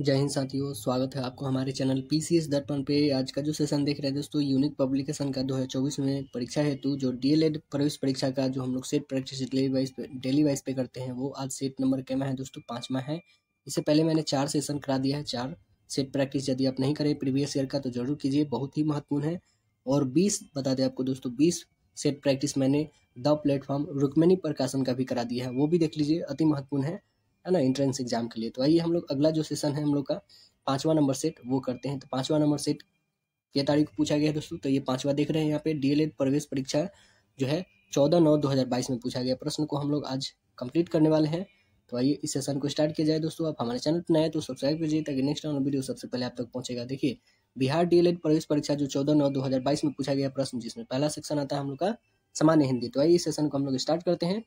जय हिंद साथियों, स्वागत है आपको हमारे चैनल पीसीएस दर्पण पे। आज का जो सेशन देख रहे हैं दोस्तों, यूनिक पब्लिकेशन का 2024 में परीक्षा हेतु जो डीएलएड प्रवेश परीक्षा का जो हम लोग सेट प्रैक्टिस डेली वाइज पे करते हैं, वो आज सेट नंबर क्या है दोस्तों, 5वां है। इससे पहले मैंने 4 सेशन करा दिया है, 4 सेट प्रैक्टिस। यदि आप नहीं करें प्रीवियस ईयर का तो जरूर कीजिए, बहुत ही महत्वपूर्ण है। और 20 बता दें आपको दोस्तों, 20 सेट प्रैक्टिस मैंने द प्लेटफॉर्म रुक्मिणी प्रकाशन का भी करा दिया है, वो भी देख लीजिए, अति महत्वपूर्ण है ना, एंट्रेंस एग्जाम के लिए। तो आइए हम लोग अगला जो सेशन है हम लोग का 5वां नंबर सेट वो करते हैं। तो 5वां नंबर सेट क्या तारीख को पूछा गया है दोस्तों, तो ये 5वां देख रहे हैं यहाँ पे, डीएलएड प्रवेश परीक्षा जो है 14/9/2022 में पूछा गया प्रश्न को हम लोग आज कंप्लीट करने वाले हैं। तो आइए इस सेशन को स्टार्ट किया जाए दोस्तों। आप हमारे चैनल पर नए हैं तो सब्सक्राइब कीजिए ताकि नेक्स्ट ऑन वीडियो सबसे पहले आप तक पहुंचेगा। देखिए, बिहार डीएलएड प्रवेश परीक्षा जो 14/9/2022 में पूछा गया प्रश्न, जिसमें पहला सेक्शन आता है हम लोग का सामान्य हिंदी। तो आइए इस सेशन को हम लोग स्टार्ट करते हैं।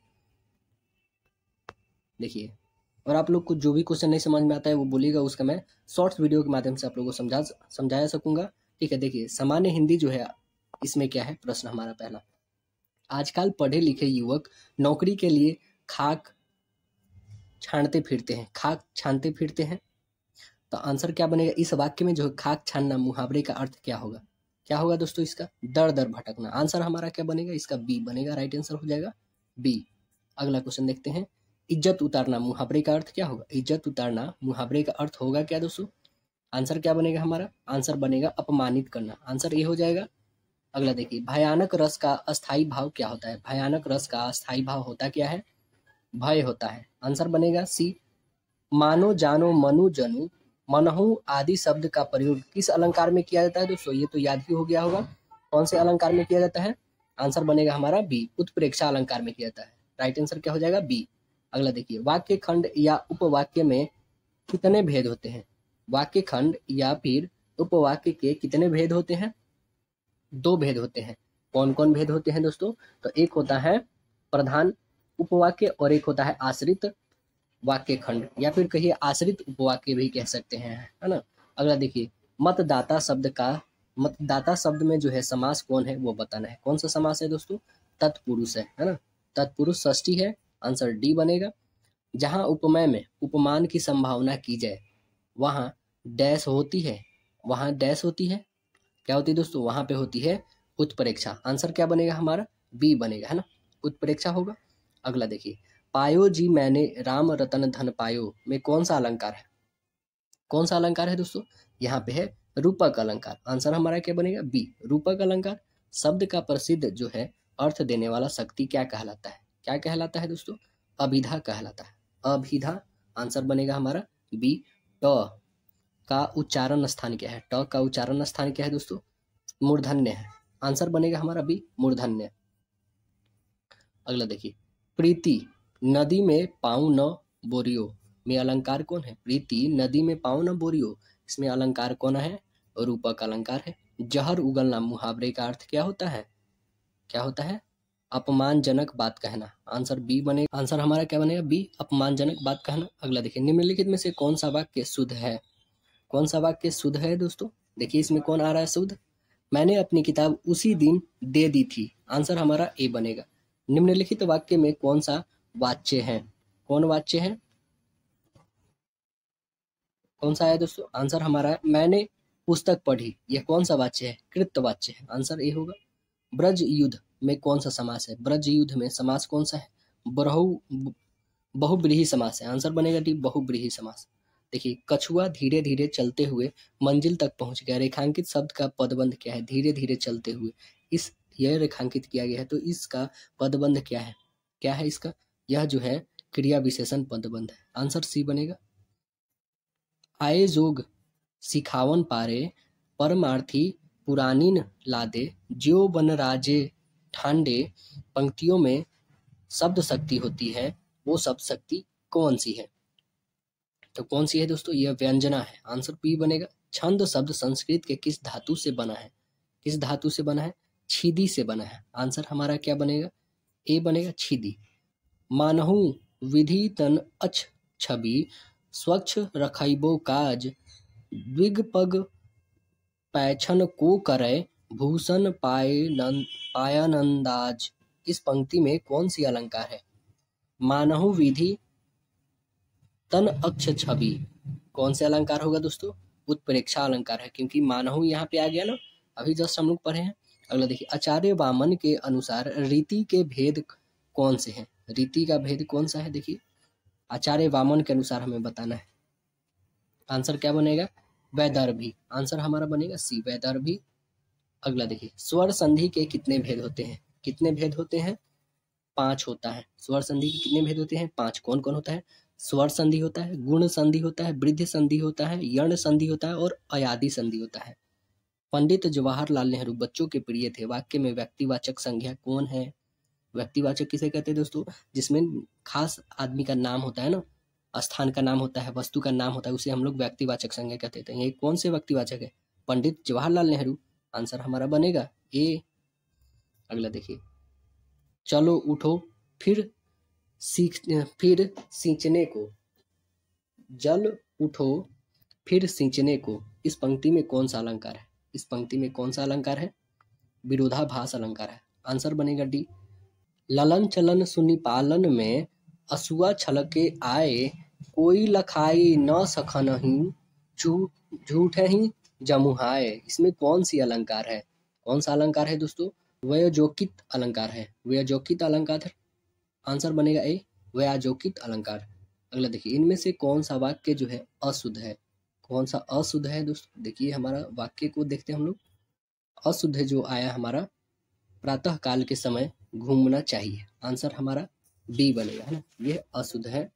देखिए, और आप लोग को जो भी क्वेश्चन नहीं समझ में आता है वो बोलिएगा, उसका मैं शॉर्ट्स वीडियो के माध्यम से आप लोगों को समझाया सकूंगा। ठीक है, देखिए सामान्य हिंदी जो है, इसमें क्या है प्रश्न हमारा पहला, आजकल पढ़े लिखे युवक नौकरी के लिए खाक छानते फिरते हैं, खाक छानते फिरते हैं। तो आंसर क्या बनेगा इस वाक्य में, जो है खाक छानना मुहावरे का अर्थ क्या होगा, क्या होगा दोस्तों इसका, दर दर भटकना। आंसर हमारा क्या बनेगा इसका, बी बनेगा, राइट आंसर हो जाएगा बी। अगला क्वेश्चन देखते हैं, इज्जत उतारना मुहावरे का अर्थ क्या होगा, इज्जत उतारना मुहावरे का अर्थ होगा क्या दोस्तों, आंसर क्या बनेगा हमारा, आंसर बनेगा अपमानित करना, आंसर ये हो जाएगा। अगला देखिए, भयानक रस का अस्थाई भाव क्या होता है, भयानक रस का अस्थाई भाव होता क्या है, भय होता है, आंसर बनेगा सी। मानो जानो मनु जनु मनहु आदि शब्द का प्रयोग किस अलंकार में किया जाता है दोस्तों, ये तो याद ही हो गया होगा, कौन से अलंकार में किया जाता है, आंसर बनेगा हमारा बी, उत्प्रेक्षा अलंकार में किया जाता है, राइट आंसर क्या हो जाएगा बी। अगला देखिए, वाक्य खंड या उपवाक्य में कितने भेद होते हैं, वाक्य खंड या फिर उपवाक्य के कितने भेद होते हैं, 2 भेद होते हैं। कौन कौन भेद होते हैं दोस्तों, तो एक होता है प्रधान उपवाक्य और एक होता है आश्रित वाक्य खंड, या फिर कहिए आश्रित उपवाक्य भी कह सकते हैं, है ना। अगला देखिए, मतदाता शब्द का, मतदाता शब्द में जो है समास कौन है वो बताना है, कौन सा समास है दोस्तों, तत्पुरुष है ना, तत्पुरुष षष्ठी है, आंसर डी बनेगा। जहां उपमेय में उपमान की संभावना की जाए वहां डैश होती है, वहां डैश होती है, क्या होती है दोस्तों, वहां पे होती है उत्प्रेक्षा, आंसर क्या बनेगा हमारा बी बनेगा, है ना, उत्प्रेक्षा होगा। अगला देखिए, पायो जी मैंने राम रतन धन पायो में कौन सा अलंकार है, कौन सा अलंकार है दोस्तों, यहाँ पे है रूपक अलंकार, आंसर हमारा क्या बनेगा बी, रूपक अलंकार। शब्द का प्रसिद्ध जो है अर्थ देने वाला शक्ति क्या कहलाता है, क्या कहलाता है दोस्तों, अभिधा कहलाता है, अभिधा, आंसर बनेगा हमारा बी। ट का उच्चारण स्थान क्या है, ट का उच्चारण स्थान क्या है दोस्तों, मूर्धन्य है, आंसर बनेगा हमारा बी, मूर्धन्य। अगला देखिए, प्रीति नदी में पाँव न बोरियो में अलंकार कौन है, प्रीति नदी में पाँव न बोरियो, इसमें अलंकार कौन है, रूपक अलंकार है। जहर उगलना मुहावरे का अर्थ क्या होता है, क्या होता है, अपमानजनक बात कहना, आंसर बी बनेगा, आंसर हमारा क्या बनेगा बी, अपमानजनक बात कहना। अगला देखिए, निम्नलिखित में से कौन सा वाक्य शुद्ध है, कौन सा वाक्य शुद्ध है दोस्तों, देखिए इसमें कौन आ रहा है शुद्ध, मैंने अपनी किताब उसी दिन दे दी थी, आंसर हमारा ए बनेगा। निम्नलिखित वाक्य में कौन सा वाच्य है, कौन वाच्य है, कौन सा है दोस्तों, आंसर हमारा है मैंने पुस्तक पढ़ी, यह कौन सा वाच्य है, कृत वाच्य है, आंसर ए होगा। ब्रज युद्ध में कौन सा समास है, ब्रज युद्ध में समास कौन सा है, बहुब्रीहि समास है, आंसर बनेगा डी, बहुब्रीहि समास। देखिए, कछुआ धीरे धीरे चलते हुए मंजिल तक पहुंच गया, रेखांकित शब्द का पदबंध क्या है, धीरे धीरे चलते हुए, इस यह रेखांकित किया गया है, तो इसका पदबंध क्या है, क्या है इसका, यह जो है क्रिया विशेषण पदबंध है, आंसर सी बनेगा। आए जोग सिखावन पारे परमार्थी पुरानीन लादे ज्यो बनराजे ठांडे, पंक्तियों में शब्द शक्ति होती है, वो शब्द शक्ति कौन सी है, तो कौन सी है दोस्तों, यह व्यंजना है, आंसर पी बनेगा। छंद शब्द संस्कृत के किस धातु से बना है, किस धातु से बना है, छिदी से बना है, आंसर हमारा क्या बनेगा ए बनेगा, छिदी। मानहु विधि तन अछ छवि स्वच्छ रखैबो काज द्विगपग पैछन को करे भूषण पायानंदाज, इस पंक्ति में कौन सी अलंकार है, मानहु विधि तन अक्ष छवि, कौन से अलंकार होगा दोस्तों? उत्प्रेक्षा अलंकार है, क्योंकि मानहु यहाँ पे आ गया ना, अभी जस्ट हम लोग पढ़े हैं। अगला देखिए, आचार्य वामन के अनुसार रीति के भेद कौन से हैं? रीति का भेद कौन सा है? देखिए, आचार्य वामन के अनुसार हमें बताना है। आंसर क्या बनेगा? वैदर्भी। आंसर हमारा बनेगा सी, वैदर्भी। अगला देखिए, स्वर संधि के कितने भेद होते हैं? कितने भेद होते हैं? 5 होता है। स्वर संधि के कितने भेद होते हैं? 5। कौन कौन होता है? स्वर संधि होता है, गुण संधि होता है, वृद्धि संधि होता है, यण संधि होता है और अयादि संधि होता है। पंडित जवाहरलाल नेहरू बच्चों के प्रिय थे। वाक्य में व्यक्तिवाचक संज्ञा कौन है? व्यक्तिवाचक किसे कहते हैं दोस्तों? जिसमें खास आदमी का नाम होता है ना, स्थान का नाम होता है, वस्तु का नाम होता है, उसे हम लोग व्यक्तिवाचक संज्ञा कहते हैं। ये कौन से व्यक्तिवाचक है? पंडित जवाहरलाल नेहरू। आंसर हमारा बनेगा ए। अगला देखिए, चलो उठो फिर सींचने को, जल उठो फिर सींचने को, इस पंक्ति में कौन सा अलंकार है? इस पंक्ति में कौन सा अलंकार है? विरोधाभास अलंकार है। आंसर बनेगा डी। ललन चलन सुनि पालन में असुआ छलके आए, कोई लखाई न सखनहि झूठहि जमुहाए। इसमें कौन सी अलंकार है? कौन सा अलंकार है दोस्तों? वयोजोकित अलंकार है। वयोजोकित अलंकार। आंसर बनेगा ए, वयोजोकित अलंकार। अगला देखिए, इनमें से कौन सा वाक्य जो है अशुद्ध है? कौन सा अशुद्ध है दोस्तों? देखिए, हमारा वाक्य को देखते हैं हम लोग। अशुद्ध जो आया हमारा, प्रातः काल के समय घूमना चाहिए। आंसर हमारा बी बनेगा, है ना। यह अशुद्ध है,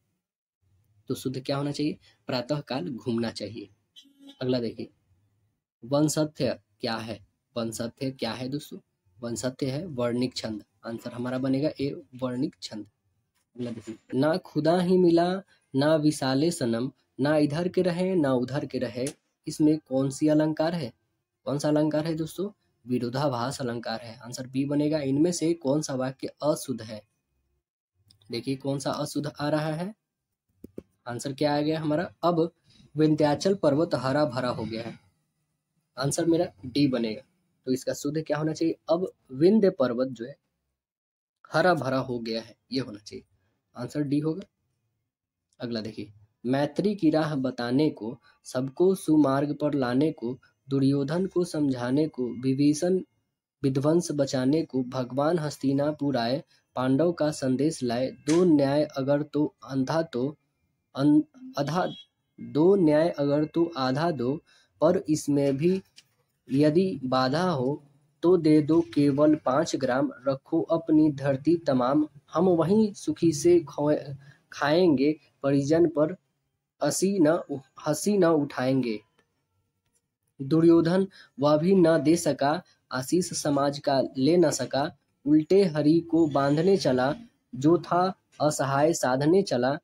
तो शुद्ध क्या होना चाहिए? प्रातः काल घूमना चाहिए। अगला देखिए, वंशथ्य क्या है? वंशथ्य क्या है दोस्तों? वंशथ्य है वर्णिक छंद। आंसर हमारा बनेगा ए, वर्णिक छंद। अगला देखिए, ना खुदा ही मिला ना विशाले सनम, ना इधर के रहे ना उधर के रहे, इसमें कौन सी अलंकार है? कौन सा अलंकार है दोस्तों? विरोधाभास अलंकार है। आंसर बी बनेगा। इनमें से कौन सा वाक्य अशुद्ध है? देखिए, कौन सा अशुद्ध आ रहा है? आंसर क्या आ गया हमारा? अब विंध्याचल पर्वत हरा भरा हो गया है। आंसर मेरा डी बनेगा। तो इसका शुद्ध क्या होना चाहिए? अब विंध्य पर्वत जो है हरा भरा हो गया है, ये होना चाहिए। आंसर डी होगा। अगला देखिए, मैत्री की राह बताने को, सबको सुमार्ग पर लाने को, दुर्योधन को समझाने को, विभीषण विध्वंस बचाने को, भगवान हस्तिनापुर आए, पांडव का संदेश लाए, दो न्याय अगर तो अंधा तो आधा, दो न्याय अगर तो आधा दो, पर इसमें भी यदि बाधा हो तो दे दो केवल 5 ग्राम, रखो अपनी धरती तमाम, हम वहीं सुखी से खाएंगे, परिजन पर हंसी न उठाएंगे। दुर्योधन वह भी न दे सका, आशीष समाज का ले न सका, उल्टे हरि को बांधने चला, जो था असहाय साधने चला,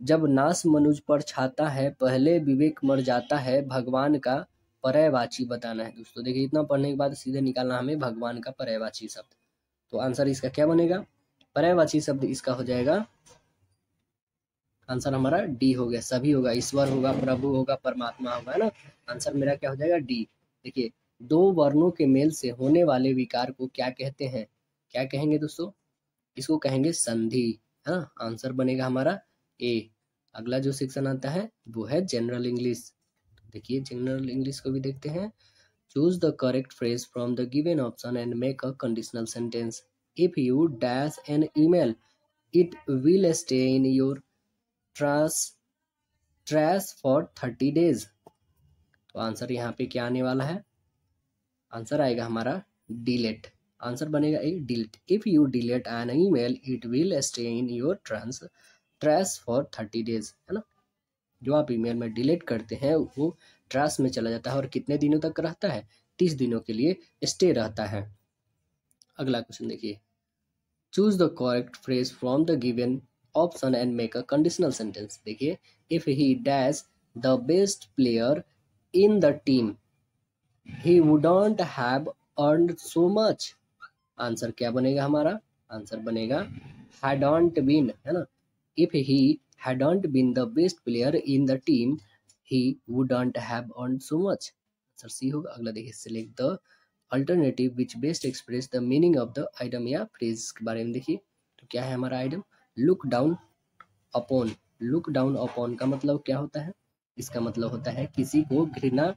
जब नाश मनुज पर छाता है, पहले विवेक मर जाता है, भगवान का पर्यायवाची बताना है। दोस्तों देखिए, इतना पढ़ने के बाद सीधे निकालना हमें भगवान का पर्यायवाची शब्द। तो आंसर इसका क्या बनेगा? पर्यायवाची शब्द इसका हो जाएगा, आंसर हमारा डी हो गया। सभी होगा, ईश्वर होगा, प्रभु होगा, परमात्मा होगा, है ना। आंसर मेरा क्या हो जाएगा? डी। देखिए, दो वर्णों के मेल से होने वाले विकार को क्या कहते हैं? क्या कहेंगे दोस्तों? इसको कहेंगे संधि, है ना। आंसर बनेगा हमारा ए। अगला जो सेक्शन आता है वो है जनरल इंग्लिश। देखिए, जनरल इंग्लिश को भी देखते हैं। Choose the correct phrase from the given option and make a conditional sentence. If you dash an email, it will stay in your trash for 30 days। तो आंसर यहाँ पे क्या आने वाला है? आंसर आएगा हमारा डिलीट। आंसर बनेगा A, delete. If you delete an email, it will stay in your trash for 30 days, है ना। जो आप ईमेल में डिलीट करते हैं वो ट्रैश में चला जाता है और कितने दिनों तक रहता है? 30 दिनों के लिए स्टे रहता है। अगला क्वेश्चन देखिए, choose the correct phrase from the given option and make a conditional sentence. देखिए, if he dash the best player in the team, he wouldn't have earned so much. Answer क्या बनेगा हमारा? Answer बनेगा hadn't been, है ना। If he hadn't been the best player in the team, he wouldn't have earned so much। Answer C होगा। अगला देखिए, select the alternative which best express the meaning of the item या phrase के बारे में देखिए। तो क्या है हमारा item? look down upon। look down upon का मतलब क्या होता है? इसका मतलब होता है किसी को घृणा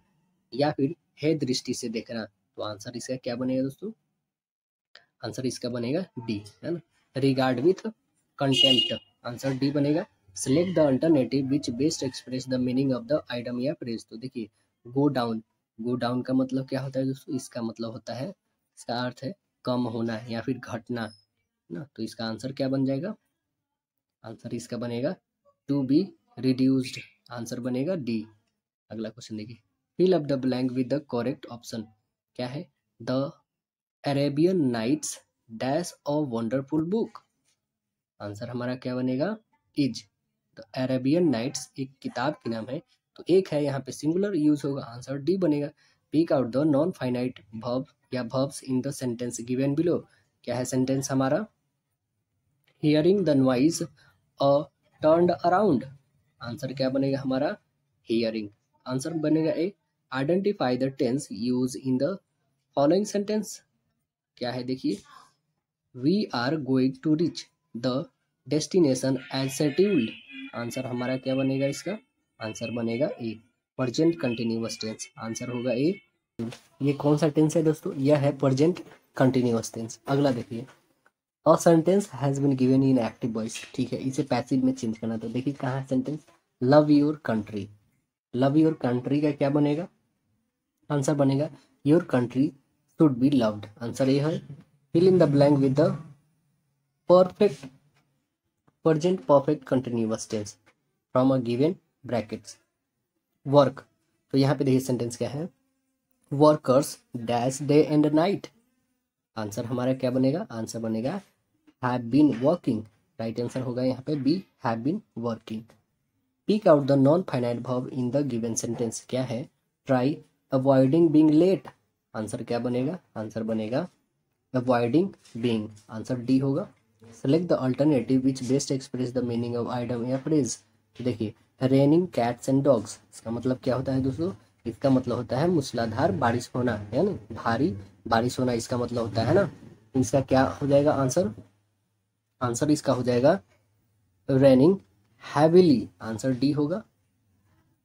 या फिर हे दृष्टि से देखना। तो आंसर इसका क्या बनेगा दोस्तों? आंसर इसका बनेगा डी, है ना। Regard with contempt, answer D बनेगा। Select the alternative which best express the meaning of the item या फ्रेज। तो देखिए गो डाउन, गो डाउन का मतलब क्या होता है दोस्तों? इसका मतलब होता है, इसका अर्थ है कम होना या फिर घटना ना। तो इसका आंसर क्या बन जाएगा? आंसर इसका बनेगा टू बी रिड्यूस्ड, आंसर बनेगा डी। अगला क्वेश्चन देखिए, fill up the blank with the correct option. क्या है? The Arabian Nights dash a wonderful book. Answer हमारा क्या बनेगा? इज। द अरेबियन नाइट्स एक किताब की नाम है, तो एक है यहाँ पे सिंगुलर यूज होगा, आंसर डी बनेगा। Pick out the non finite verb या verbs in the sentence given below. क्या है सेंटेंस हमारा? Hearing the noise a turned around, answer क्या बनेगा हमारा? हियरिंग, आंसर बनेगा A. Identify the tense use in the following sentence. क्या है देखिए, we are going to reach the destination as scheduled, answer हमारा क्या बनेगा इसका? आंसर बनेगा A, present continuous tense, answer होगा ए। ये कौन सा टेंस है दोस्तों? यह है प्रेजेंट कंटिन्यूअस टेंस। अगला देखिए, a sentence has been given in active voice, ठीक है, इसे पैसिव में चेंज करना। तो देखिए कहाँ है sentence? Love your country, love your country का क्या बनेगा? आंसर बनेगा your country should be loved, answer ये है। Fill in the blank with the perfect present perfect continuous tense from a given brackets. Work, तो यहाँ पे देखिए सेंटेंस क्या है? Workers dash day and night, answer हमारा क्या बनेगा? आंसर बनेगा have been working, right answer होगा यहाँ पे B, have been working. Pick out the non finite verb in the given sentence. क्या है? Try avoiding being late, answer क्या बनेगा? आंसर बनेगा अवॉइडिंग बीइंग, आंसर डी होगा। Select the alternative which best express the meaning of item या phrase. देखिए raining cats and dogs, इसका मतलब क्या होता है दोस्तों? इसका मतलब होता है मूसलाधार बारिश होना, है ना, भारी बारिश होना, इसका मतलब होता है ना। इसका क्या हो जाएगा आंसर? आंसर इसका हो जाएगा रेनिंग हैविली, आंसर डी होगा।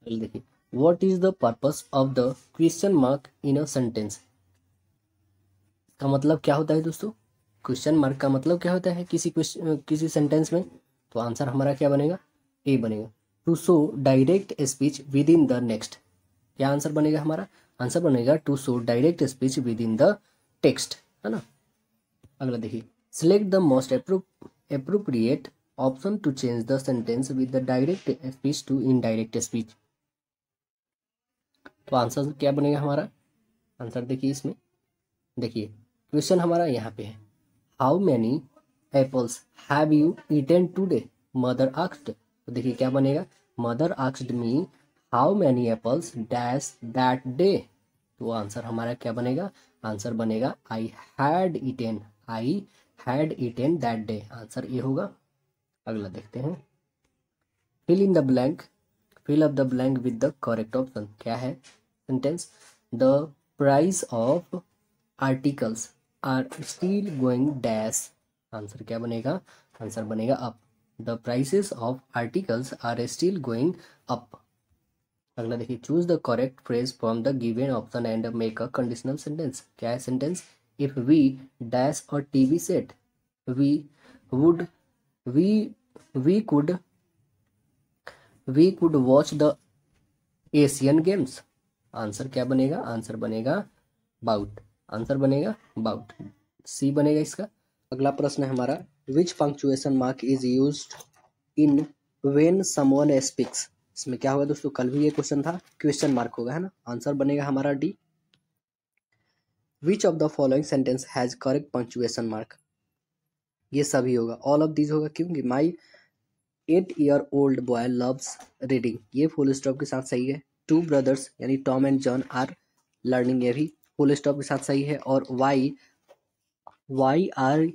देखिए what is the purpose of the question mark in a sentence, का मतलब क्या होता है दोस्तों? क्वेश्चन मार्क का मतलब क्या होता है किसी सेंटेंस में? तो आंसर हमारा क्या बनेगा? ए बनेगा। To show direct speech with in the next, क्या आंसर बनेगा हमारा? आंसर बनेगा to show direct speech with in the text, है ना। अगला देखिए, select the most appropriate option to change the sentence with the direct speech to indirect speech. तो answer क्या बनेगा हमारा? आंसर देखिए इसमें, देखिए क्वेश्चन हमारा यहाँ पे है, how many apples have you eaten today, mother asked. तो देखिए क्या बनेगा? Mother asked me how many apples dash that day. तो आंसर हमारा क्या बनेगा? आंसर बनेगा I had eaten, I had eaten that day, answer ये होगा। अगला देखते हैं, fill in the blank, fill up the blank with the correct option. क्या है sentence? The price of articles are still going dash, answer क्या बनेगा? Answer बनेगा up, the prices of articles are still going up. अगला देखिए, choose the correct phrase from the given option and make a conditional sentence. क्या है sentence? If we dash our TV set, we would we we could watch the Asian Games, answer क्या बनेगा? Answer बनेगा bought, answer बनेगा bought, C बनेगा इसका। अगला प्रश्न है हमारा, which punctuation mark is used in when someone speaks. इसमें क्या होगा दोस्तों? कल भी ये क्वेश्चन था, क्वेश्चन मार्क होगा, है ना। आंसर बनेगा हमारा D. Which of the following sentence has correct punctuation mark, ये सभी होगा, ऑल ऑफ दीज होगा, क्योंकि my 8 year old boy loves reading, ये फुल स्टॉप के साथ सही है। टू ब्रदर्स यानी Tom and John are learning, ये भी फुल स्टॉप के साथ सही है। और वाई आर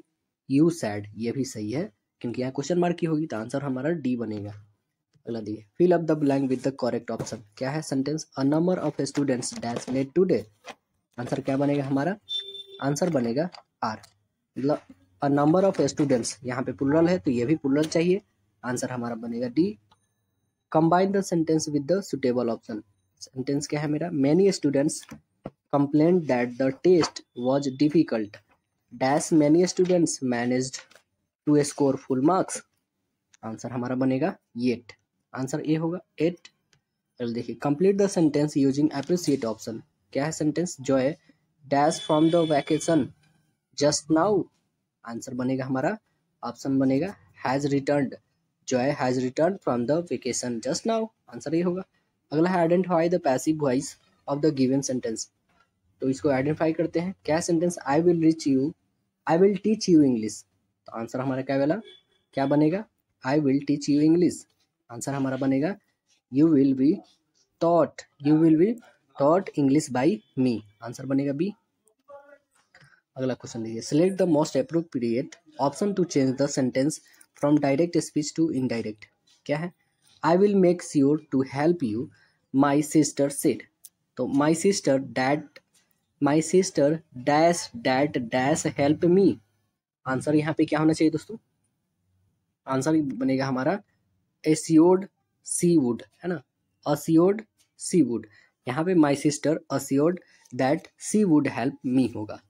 यू सैड, ये भी सही है, क्योंकि यहाँ क्वेश्चन मार्क की होगी, तो आंसर हमारा डी बनेगा। अगला दिए, fill up the blank with the correct option. क्या है sentence? A number of students dash met today, answer क्या बनेगा हमारा? आंसर बनेगा आर, मतलब अ नंबर ऑफ स्टूडेंट्स, यहाँ पे प्लुरल है तो ये भी प्लुरल चाहिए, आंसर हमारा बनेगा D. Combine the sentence with the suitable option. Sentence क्या है मेरा, many students complaint that the test was difficult dash many students managed to score full marks. Answer हमारा बनेगा येट, आंसर ए होगा 8। चलो देखिए, complete the sentence using appreciate option. क्या है सेंटेंस, Joy dash from the vacation just now. Answer बनेगा हमारा, ऑप्शन बनेगा has returned, Joy has return from the vacation just now. Answer ये होगा। अगला है identify the passive voice of the given sentence. तो इसको आइडेंटिफाई करते हैं। क्या सेंटेंस, I will teach you English. तो आंसर हमारा क्या वाला, क्या बनेगा, I will teach you English. Answer हमारा बनेगा you will be taught English by me. Answer बनेगा बी। अगला क्वेश्चन देखिए, select the most appropriate option to change the sentence from direct speech to indirect. क्या है, I will make sure to help you my sister said. तो my sister dash help me. Answer यहाँ पे क्या होना चाहिए दोस्तों, आंसर बनेगा हमारा एश्योर्ड सी वुड, है ना, अश्योर्ड सी वुड। यहाँ पे my sister assured that she would help me होगा।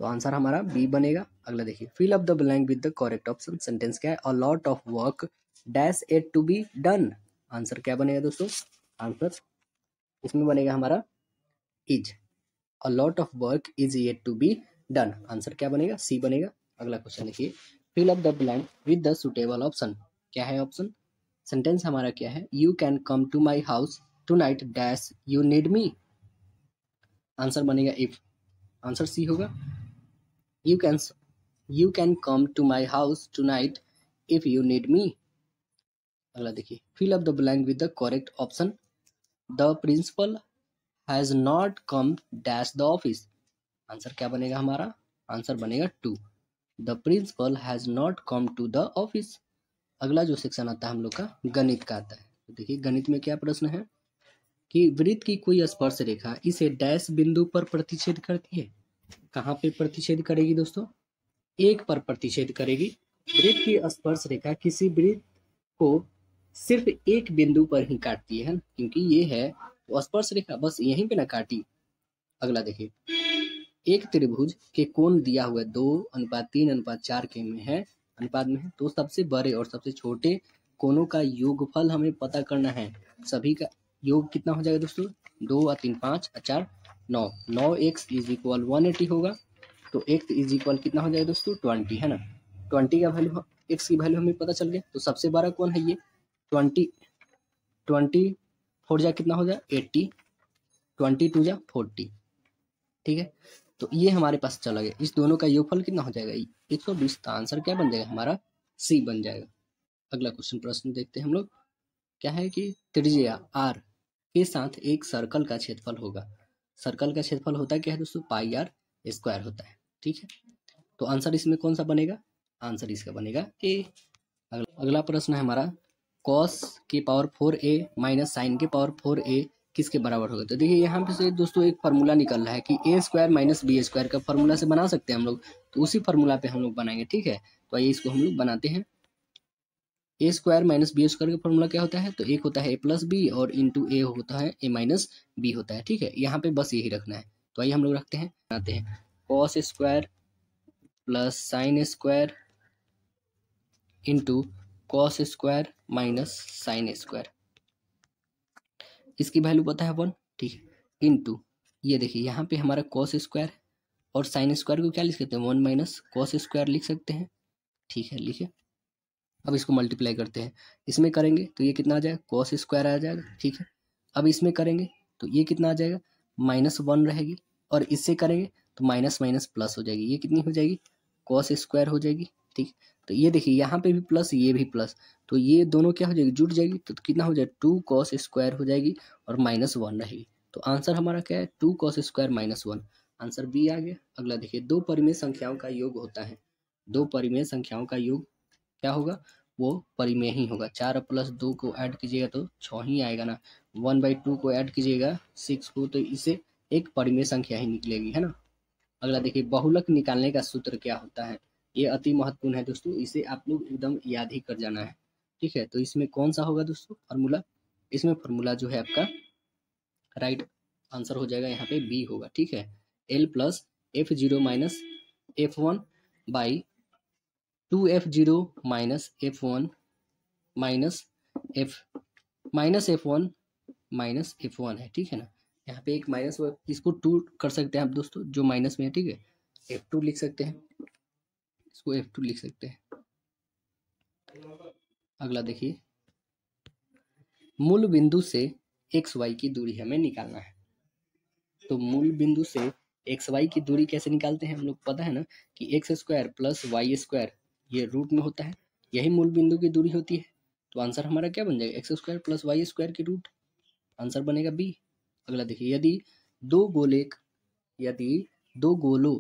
तो आंसर हमारा बी बनेगा। अगला देखिए, fill up the blank with the correct option. Sentence क्या है, a lot of work dash it to be done. Answer क्या बनेगा दोस्तों, आंसर इसमें बनेगा हमारा is, a lot of work is yet to be done. Answer क्या बनेगा, सी बनेगा। अगला क्वेश्चन देखिए, fill up the blank with the suitable option. क्या है ऑप्शन, सेंटेंस हमारा क्या है, you can come to my house tonight dash you need me. Answer बनेगा इफ, आंसर सी होगा। You can come to my house tonight if you need me. अगला देखिए, fill up the blank with the correct option. The principal has not come dash the office. Answer क्या बनेगा हमारा, answer बनेगा 2, the principal has not come to the office. अगला जो section आता है हम लोग का गणित का आता है। तो देखिए गणित में क्या प्रश्न है कि वृत्त की कोई स्पर्श रेखा इसे डैश बिंदु पर प्रतिच्छेद करती है। कहाँ पे प्रतिच्छेद करेगी दोस्तों, 1 पर प्रतिच्छेद करेगी। वृत्त की स्पर्श रेखा किसी वृत्त को सिर्फ एक बिंदु पर ही काटती है, क्योंकि ये है तो स्पर्श रेखा बस यहीं पे ना काटी। अगला देखिए, एक त्रिभुज के कोण दिया हुआ 2:3:4 के में है, अनुपात में है, तो सबसे बड़े और सबसे छोटे कोणों का योगफल हमें पता करना है। सभी का योग कितना हो जाएगा दोस्तों, 2 और 3 5 और 4 9, 9x इज इक्वल 180 होगा। तो x इज इक्वल कितना हो जाएगा दोस्तों 20, है ना। 20 का वैल्यू, x की वैल्यू हमें पता चल गया। तो सबसे बड़ा कौन है ये 20 फोर जा कितना हो जाए 80, 22 जा 40, ठीक है। तो ये हमारे पास चला गया, इस दोनों का योगफल कितना हो जाएगा 120। तो आंसर क्या बन जाएगा हमारा, सी बन जाएगा। अगला क्वेश्चन प्रश्न देखते हैं हम लोग। क्या है कि त्रिज्या r के साथ एक सर्कल का क्षेत्रफल होगा। सर्कल का क्षेत्रफल होता है क्या है दोस्तों, पाई आर स्क्वायर होता है, ठीक है। तो आंसर इसमें कौन सा बनेगा, आंसर इसका बनेगा ए। अगला प्रश्न है हमारा, कॉस की पावर 4a माइनस साइन के पावर 4a किसके बराबर होगा। तो देखिए यहाँ पे से दोस्तों एक फार्मूला निकल रहा है कि a square minus B square का फार्मूला से बना सकते हैं हम लोग। तो उसी फार्मूला पे हम लोग बनाएंगे, ठीक है। तो आइए इसको हम लोग बनाते हैं। ए स्क्वायर माइनस बी स्क्वायर का फॉर्मूला क्या होता है, तो एक होता है ए प्लस बी और इंटू ए होता है ए माइनस बी होता है, ठीक है। यहाँ पे बस यही रखना है। तो आइए हम लोग रखते हैं, बनाते हैं cos square plus sine square into cos square minus sine square. इसकी वैल्यू पता है 1, ठीक है। इंटू ये देखिए यहाँ पे हमारा कॉस स्क्वायर और साइन स्क्वायर को क्या लिख सकते हैं 1 माइनस कॉस स्क्वायर लिख सकते हैं, ठीक है, लिखिए। अब इसको मल्टीप्लाई करते हैं, इसमें करेंगे तो ये कितना आ जाएगा कॉस स्क्वायर आ जाएगा, ठीक है। अब इसमें करेंगे तो ये कितना आ जाएगा -1 रहेगी, और इससे करेंगे तो माइनस माइनस प्लस हो जाएगी, ये कितनी हो जाएगी कॉस स्क्वायर हो जाएगी, ठीक। तो ये देखिए यहाँ पे भी प्लस ये भी प्लस, तो ये दोनों क्या हो जाएगी जुड़ जाएगी, तो कितना हो जाएगा 2 कॉस स्क्वायर हो जाएगी और -1 रहेगी। तो आंसर हमारा क्या है 2 कॉस स्क्वायर -1, आंसर बी आ गया। अगला देखिए, दो परिमेय संख्याओं का योग होता है। दो परिमेय संख्याओं का योग क्या होगा, वो परिमेय ही होगा। 4 प्लस 2 को ऐड कीजिएगा तो 6 ही आएगा ना, 1/2 को ऐड कीजिएगा 6 को, तो इससे एक परिमेय संख्या ही निकलेगी, है ना। अगला देखिए, बहुलक निकालने का सूत्र क्या होता है। ये अति महत्वपूर्ण है दोस्तों, इसे आप लोग एकदम याद ही कर जाना है। ठीक है, तो इसमें कौन सा होगा दोस्तों फार्मूला? इसमें फार्मूला जो है आपका राइट आंसर हो जाएगा यहाँ पे बी होगा। ठीक है, L plus F zero minus F one by 2f0 minus f1 minus f1 minus f1 है। ठीक है ना, यहाँ पे एक माइनस, इसको 2 कर सकते हैं आप दोस्तों जो माइनस में है। ठीक है, f2 लिख सकते हैं, इसको f2 लिख सकते हैं। अगला देखिए, मूल बिंदु से एक्स वाई की दूरी हमें निकालना है। तो मूल बिंदु से एक्स वाई की दूरी कैसे निकालते हैं हम लोग, पता है ना कि X square plus Y square ये रूट में होता है, यही मूल बिंदु की दूरी होती है। तो आंसर हमारा क्या बन जाएगा, X square plus Y square की रूट, आंसर बनेगा बी। अगला देखिए, यदि दो गोलों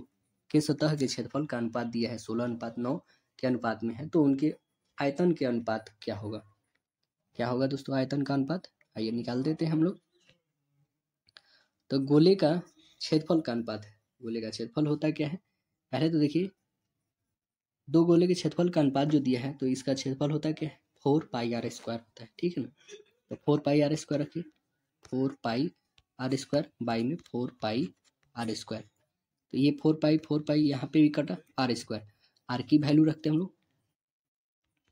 के सतह के क्षेत्रफल का अनुपात दिया है 16:9 के अनुपात में है, तो उनके आयतन के अनुपात क्या होगा? क्या होगा दोस्तों आयतन का अनुपात? आइए निकाल देते हैं हम लोग। तो गोले का क्षेत्रफल का अनुपात है, गोले का क्षेत्रफल होता क्या है? पहले तो देखिए, दो गोले के क्षेत्रफल का अनुपात जो दिया है तो इसका क्षेत्रफल होता है क्या है, 4πr² होता है। ठीक है ना, तो 4πr² रखिए, 4πr² बाई में 4πr²। तो ये 4π यहाँ पे भी कटा, r², r की वैल्यू रखते हैं हम लोग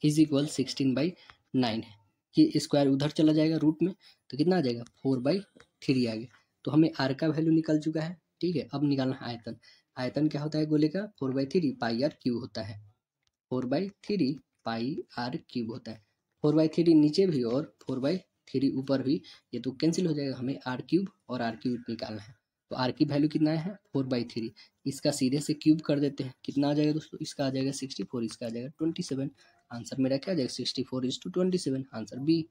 इज इक्वल 16/9 है। ये स्क्वायर उधर चला जाएगा रूट में, तो कितना आ जाएगा 4/3 आ गया। तो हमें r का वैल्यू निकल चुका है। ठीक है, अब निकालना है आयतन। आयतन क्या होता है गोले का, 4/3 πr³ होता है, 4/3 πr³ होता है। 4/3 नीचे भी और 4/3 ऊपर भी, ये तो कैंसिल हो जाएगा, हमें r³ और r³ निकालना है। तो r की वैल्यू कितना है 4/3, इसका सीधे से क्यूब कर देते हैं, कितना आ जाएगा दोस्तों, इसका आ जाएगा 64, इसका आ जाएगा 27। आंसर मेरा क्या आ जाएगा 64:27, आंसर बी।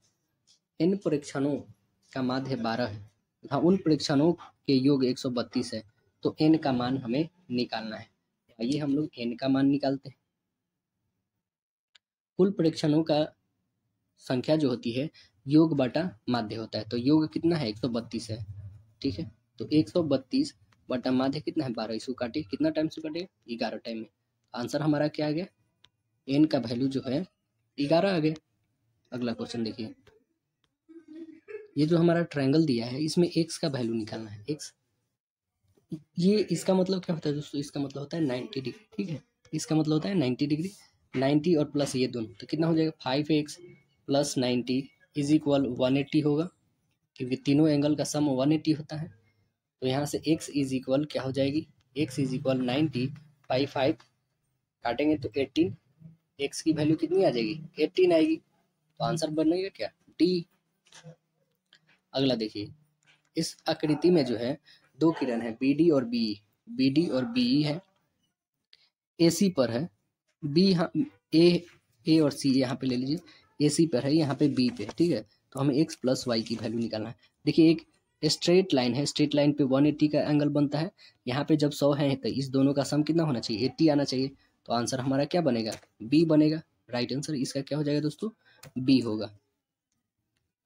इन परीक्षणों का माध्य 12 है तथा उन परीक्षणों के योग 132 है, तो n का मान हमें निकालना है। आइए हम लोग n का मान निकालते हैं। कुल परीक्षणों का संख्या जो होती है योग बटा माध्य होता है, तो योग कितना है 132 है। ठीक है, तो 132 बटा माध्य कितना है 12, इसको काटिए, कितना टाइम से काटिए 11 टाइम में। आंसर हमारा क्या आ गया, n का वैल्यू जो है 11 आ गया। अगला क्वेश्चन देखिए, ये जो हमारा ट्रायंगल दिया है इसमें x का वैल्यू निकालना है। x, ये इसका मतलब क्या होता है दोस्तों, इसका मतलब होता है 90 डिग्री। ठीक है, इसका मतलब होता है 90 डिग्री, 90 और प्लस ये दोनों, तो कितना हो जाएगा 5x प्लस 90 इज इक्वल 180 होगा, क्योंकि तीनों एंगल का सम 180 होता है। तो यहाँ से x इज इक्वल क्या हो जाएगी, x इज इक्वल 90 बाई 5 काटेंगे तो 18, x की वैल्यू कितनी आ जाएगी 18 आएगी। तो आंसर बनेगा क्या डी। अगला देखिए, इस आकृति में जो है दो किरण है बी डी और बी है, ए सी पर है, बी यहाँ ए और सी यहाँ पे ले लीजिए, ए सी पर है, यहाँ पे बी पे है। ठीक है, तो हमें x प्लस वाई की वैल्यू निकालना है। देखिए एक स्ट्रेट लाइन है, स्ट्रेट लाइन पे 180 का एंगल बनता है, यहाँ पे जब 100 है तो इस दोनों का सम कितना होना चाहिए 80 आना चाहिए। तो आंसर हमारा क्या बनेगा बी बनेगा, राइट आंसर इसका क्या हो जाएगा दोस्तों बी होगा।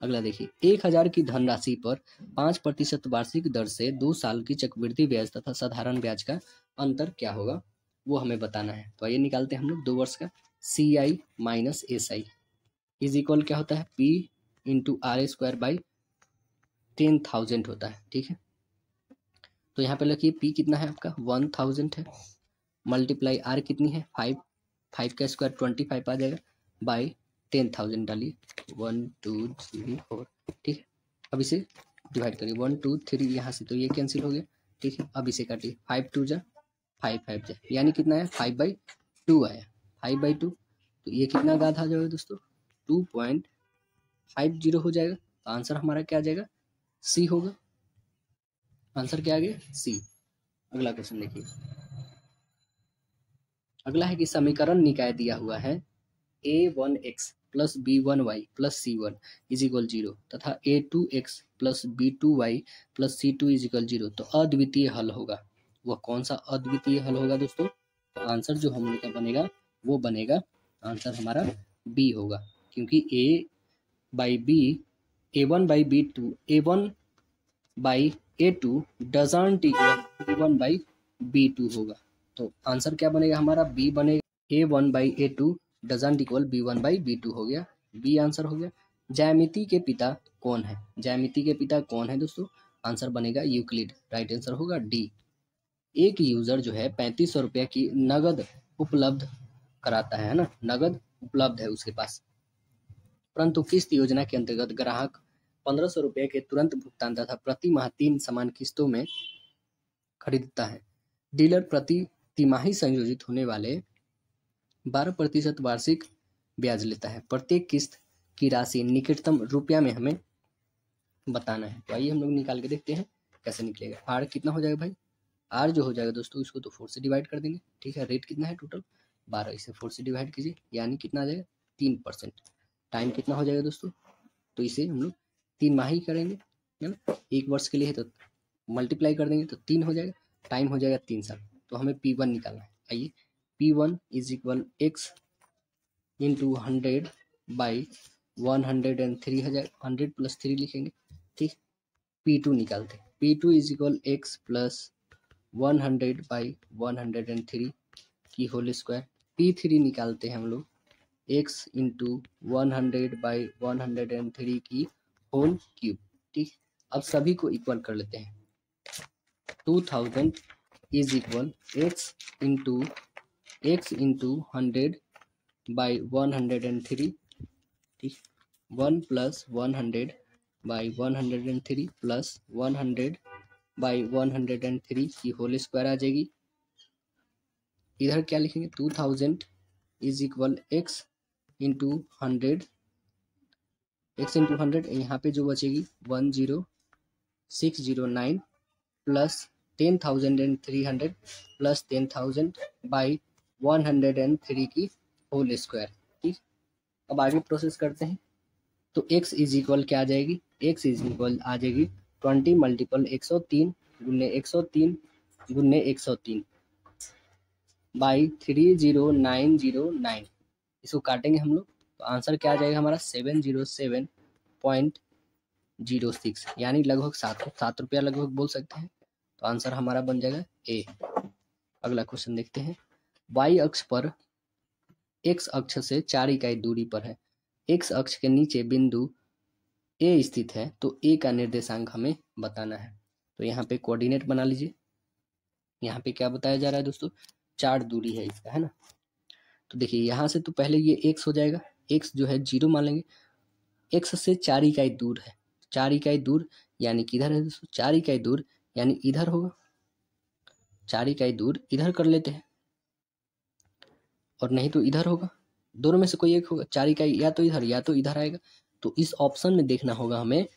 अगला देखिए, 1000 की धनराशि पर 5% वार्षिक दर से 2 साल की चक्रवृद्धि ब्याज तथा साधारण ब्याज का अंतर क्या होगा, वो हमें बताना है। तो आइए निकालते हैं हम लोग 2 वर्ष का, CI minus SI is equal क्या होता है P इंटू R² बाई 10,000 होता है। ठीक है, तो यहाँ पे लिखिए P कितना है आपका 1000 है, मल्टीप्लाई R कितनी है 5 का स्क्वायर 25 आ जाएगा, बाई 10,000 डालिए 1 2 3 4। ठीक है, अब इसे डिवाइड करिए 1 2 3, यहाँ से तो ये कैंसिल हो गया। ठीक है, अब इसे काटिए 5 2 जा 5 5 जा, यानी कितना है 5/2 आया, 5/2। तो ये कितना गाधा आ जाएगा दोस्तों 2.50 हो जाएगा। तो आंसर हमारा क्या आ जाएगा सी होगा, आंसर क्या आ गया सी। अगला क्वेश्चन देखिए, अगला है कि समीकरण निकाय दिया हुआ है a1x plus b1y plus c1 is equal 0 तथा a2x plus b2y plus c2 is equal 0, तो अद्वितीय हल होगा। वह कौन सा अद्वितीय हल होगा दोस्तों, तो आंसर जो हम लोग का बनेगा वो बनेगा, आंसर हमारा बी होगा, क्योंकि a1 by a2 doesn't equal b1/b2 होगा। तो आंसर क्या बनेगा हमारा बी बनेगा, a1/a2 डजंट इक्वल b1/b2 हो गया, बी आंसर हो गया। ज्यामिति के पिता कौन है? ज्यामिति के पिता कौन है दोस्तों? आंसर बनेगा यूक्लिड। राइट आंसर होगा डी। एक यूजर जो है 3500 रुपये की नगद उपलब्ध कराता है ना, नगद उपलब्ध है उसके पास, परंतु किस्त योजना के अंतर्गत ग्राहक 1500 रुपये के तुरंत भुगतान तथा प्रति माह 3 समान किस्तों में खरीदता है। डीलर प्रति तिमाही संयोजित होने वाले 12% वार्षिक ब्याज लेता है। प्रत्येक किस्त की राशि निकटतम रुपया में हमें बताना है। तो आइए हम लोग निकाल के देखते हैं कैसे निकलेगा। आर कितना हो जाएगा भाई? आर जो हो जाएगा दोस्तों, इसको तो 4 से डिवाइड कर देंगे। ठीक है, रेट कितना है टोटल? 12, इसे 4 से डिवाइड कीजिए, यानी कितना आ जाएगा? 3%। टाइम कितना हो जाएगा दोस्तों? तो इसे हम लोग 3 माही करेंगे, है ना, 1 वर्ष के लिए है तो मल्टीप्लाई कर देंगे तो 3 हो जाएगा, टाइम हो जाएगा 3 साल। तो हमें P1 निकालना है। आइए, P1 is equal x into 100 by 103 हो जाएगा, 100 प्लस 3 लिखेंगे। ठीक, P2 निकालते हैं। P2 is equal x plus 100 by 103 की होल स्क्वायर। P3 निकालते हैं हम लोग, x इंटू 100 बाई 103 की होल क्यूब। ठीक, अब सभी को इक्वल कर लेते हैं। 2000 is equal x into 100 by 103। ठीक, 1 प्लस 100 बाई 103 प्लस 100 बाई 103 की होल स्क्वायर आ जाएगी। इधर क्या लिखेंगे? 2000 is equal x into 100, x into 100, यहाँ पे जो बचेगी 10609 प्लस 10,300 प्लस 10,000 बाई 103 की होल स्क्वायर। ठीक, अब आगे प्रोसेस करते हैं। तो x इज इक्वल क्या आ जाएगी? x इज इक्वल आ जाएगी 20 मल्टीपल 103 गुने 103 गुने 103 बाई 30909। इसको काटेंगे हम लोग तो आंसर क्या आ जाएगा हमारा? 707.06, यानी लगभग 7 रुपया लगभग बोल सकते हैं। तो आंसर हमारा बन जाएगा ए। अगला क्वेश्चन देखते हैं। y अक्ष पर x अक्ष से 4 इकाई दूरी पर है, x अक्ष के नीचे बिंदु ए स्थित है, तो ए का निर्देशांक हमें बताना है। तो यहाँ पे कोऑर्डिनेट बना लीजिए। यहाँ पे क्या बताया जा रहा है दोस्तों? 4 दूरी है इसका, है ना। तो देखिए यहाँ से तो पहले ये x हो जाएगा, x जो है 0 मान लेंगे। x से 4 इकाई दूर है, 4 इकाई दूर यानी किधर है दोस्तों? 4 इकाई दूर यानी इधर होगा। 4 इकाई दूर इधर कर लेते हैं, और नहीं तो इधर होगा, दोनों में से कोई एक होगा। 4 इकाई या तो इधर या तो इधर आएगा। तो इस ऑप्शन में देखना होगा हमें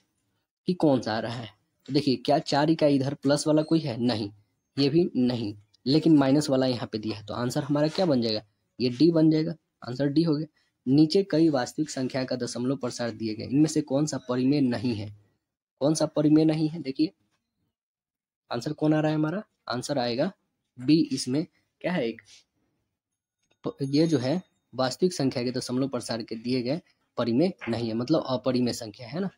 कि कौन सा आ रहा है। तो देखिए, क्या 4 इकाई इधर प्लस वाला कोई है? नहीं, ये भी नहीं, लेकिन माइनस वाला यहाँ पे दिया है। तो आंसर हमारा क्या बन जाएगा? ये डी बन जाएगा। आंसर डी हो गया। नीचे कई वास्तविक संख्या का दशमलव प्रसार दिए गए, इनमें से कौन सा परिमेय नहीं है? कौन सा परिमेय नहीं है? देखिए आंसर कौन आ रहा है हमारा? आंसर आएगा बी। इसमें क्या है? एक ये जो है वास्तविक संख्या के दशमलव प्रसार के दिए गए परिमेय नहीं है, मतलब अपरिमेय संख्या है ना।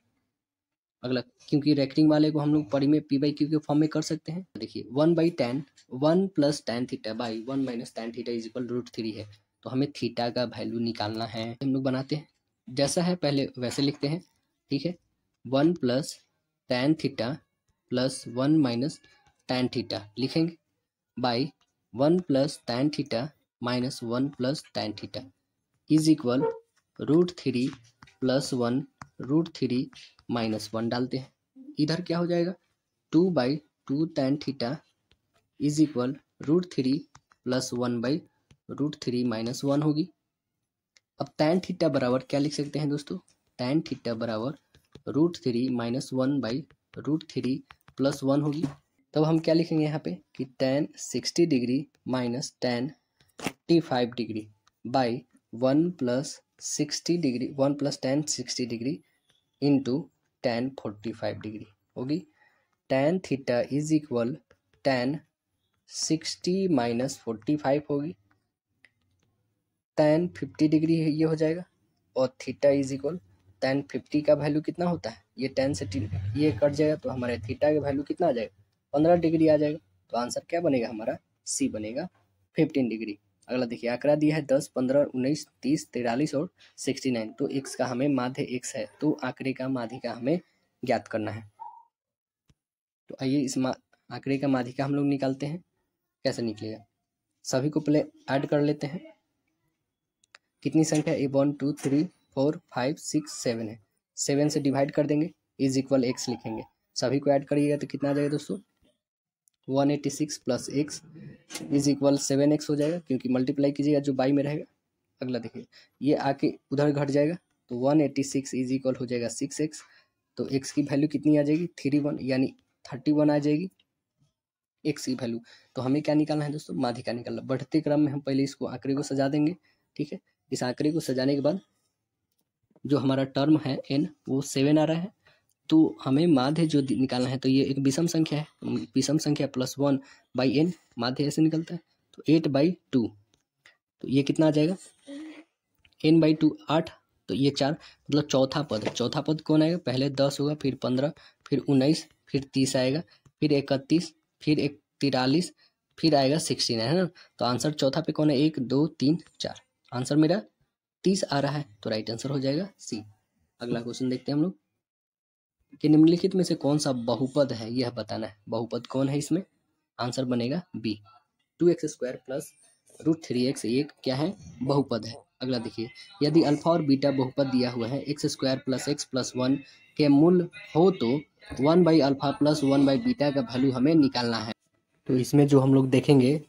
अगला, क्योंकि रेक्टिंग वाले को हम लोग परिमेय पी बाई क्यू के फॉर्म में कर सकते हैं। देखिए 1/10 1 plus tan theta by 1 minus tan theta is equal √3 है। तो हमें थीटा का वैल्यू निकालना है। हम लोग बनाते हैं, जैसा है पहले वैसे लिखते हैं। ठीक है, 1 plus tan theta plus 1 minus tan theta लिखेंगे by 1 plus tan theta minus 1 plus tan theta is equal √3 plus 1 √3 minus 1 डालते हैं। इधर क्या हो जाएगा? 2/2 tan theta is equal √3 plus 1/√3 minus 1 होगी। अब tan थीटा बराबर क्या लिख सकते हैं दोस्तों? tan थीटा बराबर √3 माइनस 1/√3 प्लस 1 होगी। तब हम क्या लिखेंगे यहाँ पे कि tan 60 degree minus tan 45 degree by 1 plus 60 degree 1 plus tan 60 degree into tan 45 degree होगी। tan theta is equal tan 60 minus 45 होगी। tan 50 डिग्री ये हो जाएगा, और थीटा इज इक्वल tan 50 का वैल्यू कितना होता है? ये tan से ये कट जाएगा, तो हमारे थीटा का वैल्यू कितना आ जाएगा? 15 डिग्री आ जाएगा। तो आंसर क्या बनेगा हमारा? सी बनेगा 15 डिग्री। अगला देखिए आंकड़ा दिया है 10, 15, 19, 30, 43 और 69। तो x का हमें माध्य x है, तो आंकड़े का माध्यिका हमें ज्ञात करना है। तो आइए इस आंकड़े का माध्यिका हम लोग निकालते हैं। कैसे निकलेगा, सभी को पहले ऐड कर लेते हैं। कितनी संख्या है, 1 2 3 4 5 6 7 है। 7 से डिवाइड कर देंगे, इज इक्वल x लिखेंगे। सभी को ऐड करिएगा तो कितना आ जाएगा दोस्तों, 186 plus x is equal 7x हो जाएगा, क्योंकि मल्टीप्लाई कीजिएगा जो बाई में रहेगा। अगला देखिए ये आके उधर घट जाएगा, तो 186 इज इक्वल हो जाएगा 6x। तो x की वैल्यू कितनी आ जाएगी, 31, यानी 31 आ जाएगी x की वैल्यू। तो हमें क्या निकालना है दोस्तों, माध्यिका निकालना। बढ़ते क्रम में हम पहले इसको आंकड़े को सजा देंगे, ठीक है। इस आंकड़े को सजाने के बाद जो हमारा टर्म है n वो 7 आ रहा है, तो हमें माध्य जो निकालना है, तो ये एक विषम संख्या है, विषम संख्या +1/n माध्य ऐसे निकलता है। तो 8/2, तो ये कितना आ जाएगा, n/2 8, तो ये 4, मतलब चौथा पद है। चौथा पद कौन आएगा, पहले 10 होगा, फिर 15, फिर 19, फिर 30 आएगा, फिर 31, फिर 43, फिर आएगा 16, है ना। तो आंसर चौथा पे कौन है, 1 2 3 4, आंसर मेरा 30 आ रहा है, तो राइट आंसर हो जाएगा सी। अगला क्वेश्चन देखते हैं हम लोग कि निम्नलिखित में से कौन सा बहुपद है, यह बताना है। बहुपद कौन है इसमें, आंसर बनेगा बी, 2x² प्लस √3x, ये क्या है, बहुपद है। अगला देखिए, यदि अल्फा और बीटा बहुपद दिया हुआ है, x² प्लस x प्लस 1 के मूल हो तो 1/अल्फा प्लस 1/बीटा का वैल्यू हमें निकालना है। तो इसमें जो हम लोग देखेंगे,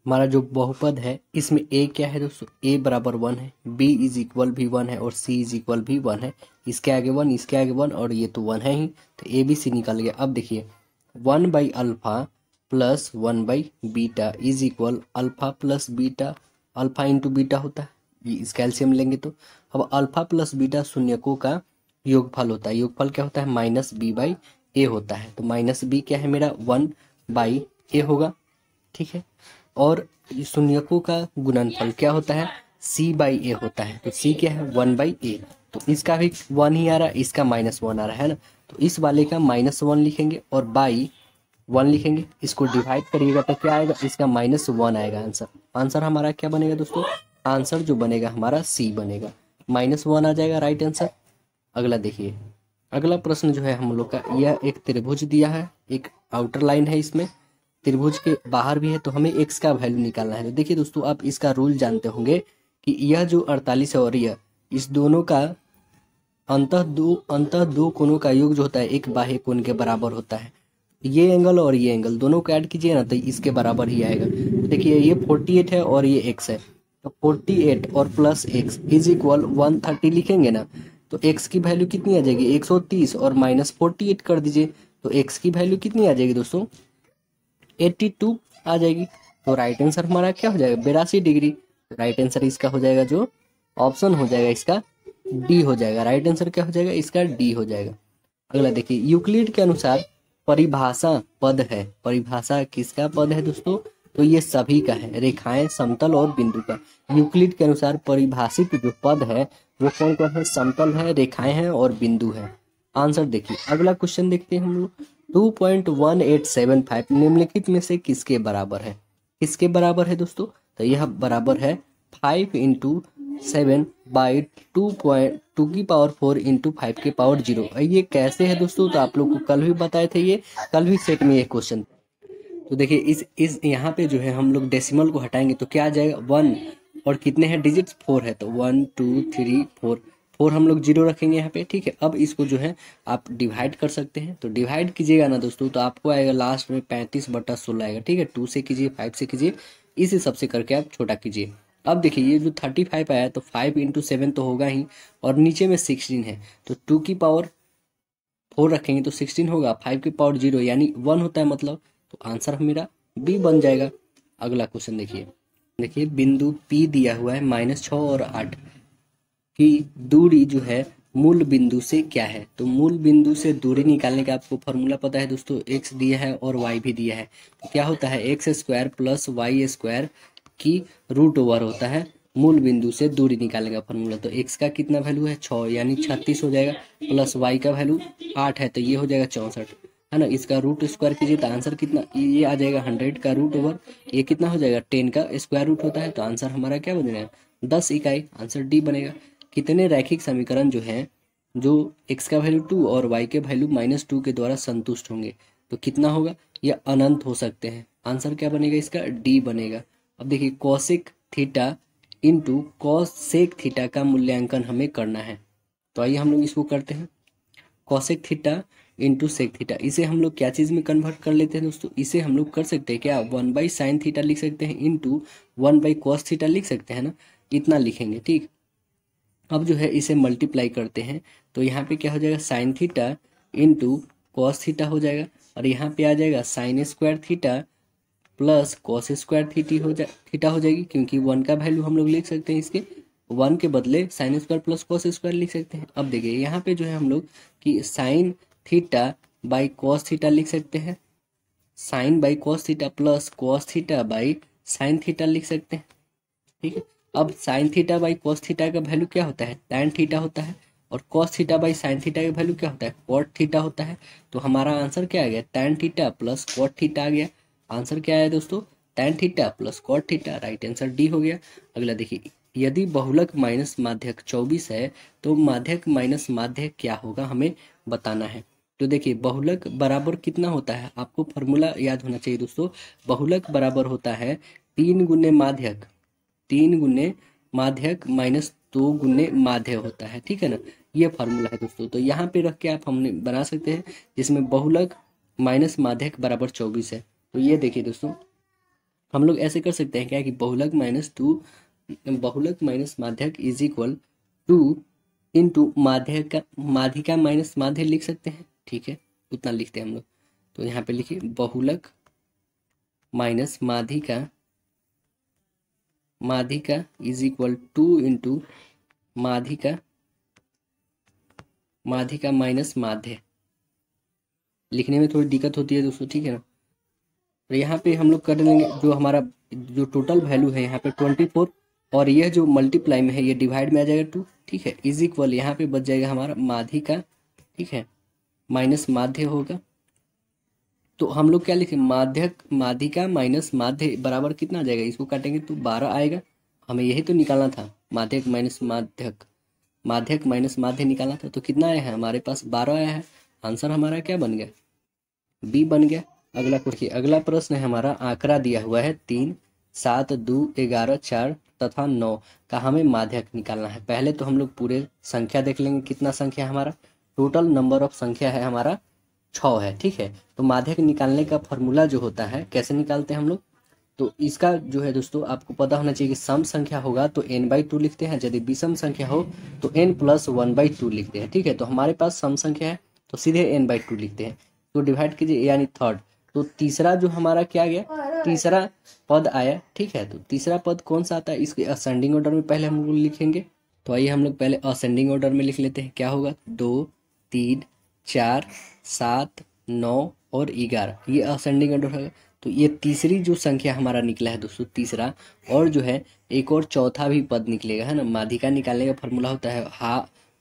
हमारा जो बहुपद है इसमें a क्या है दोस्तों, a बराबर 1 है, b इज इक्वल भी 1 है और c इज इक्वल भी 1 है। इसके आगे 1, इसके आगे 1 और ये तो 1 है ही, तो a b c निकल गया। अब देखिए 1/अल्फा प्लस 1/बीटा is equal alpha plus beta, alpha into beta होता है, ये इसका एलसीएम लेंगे तो अब अल्फा प्लस बीटा शून्यकों का योगफल होता है। योगफल क्या होता है, -b/a होता है। तो -b क्या है मेरा, 1/a होगा, ठीक है। और शून्यकों का गुणनफल क्या होता है, c/a होता है। तो c क्या है, 1/a। तो इसका भी 1 ही आ रहा है, इसका -1 आ रहा है ना, तो इस वाले का -1 लिखेंगे और बाई 1 लिखेंगे। इसको डिवाइड करिएगा तो क्या आएगा, इसका -1 आएगा आंसर। आंसर हमारा क्या बनेगा दोस्तों, आंसर जो बनेगा हमारा सी बनेगा, -1 आ जाएगा राइट आंसर। अगला देखिए, अगला प्रश्न जो है हम लोग का, यह एक त्रिभुज दिया है, एक आउटर लाइन है, इसमें त्रिभुज के बाहर भी है, तो हमें x का वैल्यू निकालना है। तो देखिए दोस्तों, आप इसका रूल जानते होंगे कि यह जो 48 है और यह, इस दोनों का अंतः दो कोणों का योग जो होता है एक बाह्य कोण के बराबर होता है। ये एंगल और ये एंगल दोनों को ऐड कीजिए ना, तो इसके बराबर ही आएगा। तो देखिए ये 48 है और ये x है, तो 48 और प्लस x इज इक्वल 130 लिखेंगे ना, तो x की वैल्यू कितनी आ जाएगी, 130 और -48 कर दीजिए, तो x की वैल्यू कितनी आ जाएगी दोस्तों, 82 आ जाएगी। तो राइट आंसर हमारा क्या हो जाएगा, 82 डिग्री। राइट आंसर इसका हो जाएगा, जो ऑप्शन हो जाएगा इसका डी हो जाएगा। राइट आंसर क्या हो जाएगा, इसका डी हो जाएगा। अगला देखिए, यूक्लिड के अनुसार परिभाषा पद है। परिभाषा किसका पद है दोस्तों, तो ये सभी का है, रेखाएं, समतल और बिंदु का। यूक्लिड के अनुसार परिभाषित जो पद है वो कौन कौन है, समतल है, रेखाएं हैं और बिंदु है। आंसर देखिए, अगला क्वेश्चन देखते हैं हम लोग, 2.1875 निम्नलिखित में से किसके बराबर है। किसके बराबर है दोस्तों, तो यह बराबर है 5 × 7/2.2 × 5 के पावर 0। ये कैसे है दोस्तों, तो आप लोग को कल भी बताए थे, ये कल भी सेट में ये क्वेश्चन। तो देखिए इस यहाँ पे जो है हम लोग डेसिमल को हटाएंगे तो क्या आ जाएगा, 1 और कितने हैं डिजिट्स, 4 है, तो 1 2 3 4 हम लोग 0 रखेंगे यहाँ पे, ठीक है। अब इसको जो है आप डिवाइड कर सकते हैं, तो डिवाइड कीजिएगा ना दोस्तों, तो आपको आएगा लास्ट में 35/16 आएगा, ठीक है। 2 से कीजिए, 5 से कीजिए, इस हिसाब से करके आप छोटा कीजिए। अब देखिए ये जो 35 आया, तो 5 × 7 तो होगा ही, और नीचे में 16 है, तो 2 की पावर 4 रखेंगे तो 16 होगा, 5 की पावर 0 यानी 1 होता है मतलब, तो आंसर मेरा बी बन जाएगा। अगला क्वेश्चन देखिए बिंदु P दिया हुआ है -6 और 8 की दूरी जो है मूल बिंदु से क्या है। तो मूल बिंदु से दूरी निकालने का आपको फॉर्मूला पता है दोस्तों, x दिया है और y भी दिया है, तो क्या होता है, x² प्लस y² की √ओवर होता है मूल बिंदु से दूरी निकालने का फॉर्मूला। तो x का कितना वैल्यू है, 6 यानी 36 हो जाएगा, प्लस y का वैल्यू 8 है, तो ये हो जाएगा 64। है ना, इसका रूट स्क्वायर कीजिए तो आंसर कितना, ये आ जाएगा 100 का रूट ओवर ये कितना हो जाएगा 10 का स्क्वायर रूट होता है, तो आंसर हमारा क्या बनेगा 10 इकाई, आंसर डी बनेगा। कितने रैखिक समीकरण जो है जो x का वैल्यू 2 और y के वैल्यू -2 के द्वारा संतुष्ट होंगे, तो कितना होगा, यह अनंत हो सकते हैं, आंसर क्या बनेगा इसका डी बनेगा। अब देखिए cosec theta into cosec theta का मूल्यांकन हमें करना है, तो आइए हम लोग इसको करते हैं। Cosec theta into sec theta, इसे हम लोग क्या चीज़ में कन्वर्ट कर लेते हैं दोस्तों, इसे हम लोग कर सकते हैं क्या 1/sin थीटा लिख सकते हैं इंटू 1/cos थीटा लिख सकते हैं ना, इतना लिखेंगे ठीक। अब जो है इसे मल्टीप्लाई करते हैं तो यहाँ पे क्या हो जाएगा sine theta into cos theta हो जाएगा, और यहाँ पे आ जाएगा sine square theta plus cos square theta हो जाएगी, क्योंकि 1 का वैल्यू हम लोग लिख सकते हैं इसके 1 के बदले sine square plus cos square लिख सकते हैं। अब देखिए यहाँ पे जो है हम लोग कि sine theta by cos theta लिख सकते हैं, sine by cos theta plus cos theta by sine theta लिख सकते हैं, ठीक है। अब sine theta by cos theta का वैल्यू क्या होता है टैन थीटा होता है, और cos theta by sine theta का वैल्यू क्या होता है कॉट थीटा होता है, तो हमारा आंसर क्या आ गया tan theta plus cot theta आ गया। आंसर क्या है दोस्तों tan theta plus cot theta, right answer D हो गया। अगला देखिए, यदि बहुलक माइनस माध्यक 24 है तो माध्यक माइनस माध्य क्या होगा हमें बताना है। तो देखिए बहुलक बराबर कितना होता है, आपको फॉर्मूला याद होना चाहिए दोस्तों। बहुलक बराबर होता है 3 गुने माध्यक, 3 गुने माध्यक माइनस 2 गुने माध्य होता है, ठीक है ना, ये फार्मूला है दोस्तों। तो यहाँ पे रख के आप हमने बना सकते हैं जिसमें बहुलक माइनस माध्यक बराबर 24 है। तो ये देखिए दोस्तों हम लोग ऐसे कर सकते हैं क्या कि बहुलक माइनस माध्यक इज इक्वल टू इंटू माध्यिका माइनस माध्य लिख सकते हैं, ठीक है, उतना लिखते हैं हम लोग। तो यहाँ पे लिखिए बहुलक माइनस माध्यिका इज इक्वल टू इंटू माध्यिका माइनस माध्य, लिखने में थोड़ी दिक्कत होती है दोस्तों, ठीक है ना। तो यहाँ पे हम लोग कर लेंगे जो हमारा जो टोटल वैल्यू है यहाँ पे 24, और यह जो मल्टीप्लाई में है ये डिवाइड में आ जाएगा 2, ठीक है, इज इक्वल यहाँ पे बच जाएगा हमारा माध्यिका, ठीक है, माइनस माध्य होगा। तो हम लोग क्या लिखें माध्यिका माइनस माध्य बराबर कितना आ जाएगा, इसको काटेंगे तो 12 आएगा, हमें यही तो निकालना था माध्यक माइनस माध्य निकालना था। तो कितना आया है हमारे पास 12 आया है, आंसर हमारा क्या बन गया बी बन गया। अगला देखिए, अगला प्रश्न है हमारा, आंकड़ा दिया हुआ है 3, 7, 2, 11, 4 तथा 9 का हमें माध्यक निकालना है। पहले तो हम लोग पूरे संख्या देख लेंगे, कितना संख्या हमारा टोटल नंबर ऑफ संख्या है हमारा 6 है, ठीक है। तो माध्यक निकालने का फॉर्मूला जो होता है कैसे निकालते हैं हम लोग, तो इसका जो है दोस्तों आपको पता होना चाहिए कि सम संख्या होगा तो n/2 लिखते हैं, यदि विषम संख्या हो तो n+1/2 लिखते हैं, ठीक है। तो हमारे पास सम संख्या है तो सीधे n/2 लिखते हैं, तो डिवाइड कीजिए यानी थर्ड, तो तीसरा जो हमारा क्या गया तीसरा पद आया, ठीक है। तो तीसरा पद कौन सा आता है, इसके असेंडिंग ऑर्डर में पहले हम लोग लिखेंगे, तो आइए हम लोग पहले असेंडिंग ऑर्डर में लिख लेते हैं। क्या होगा 2, 3, 4, 7, 9 और 11, ये असेंडिंग ऑर्डर होगा। तो ये तीसरी जो संख्या हमारा निकला है दोस्तों तीसरा, और जो है एक और चौथा भी पद निकलेगा, है ना। माध्यिका निकालने का फॉर्मूला होता है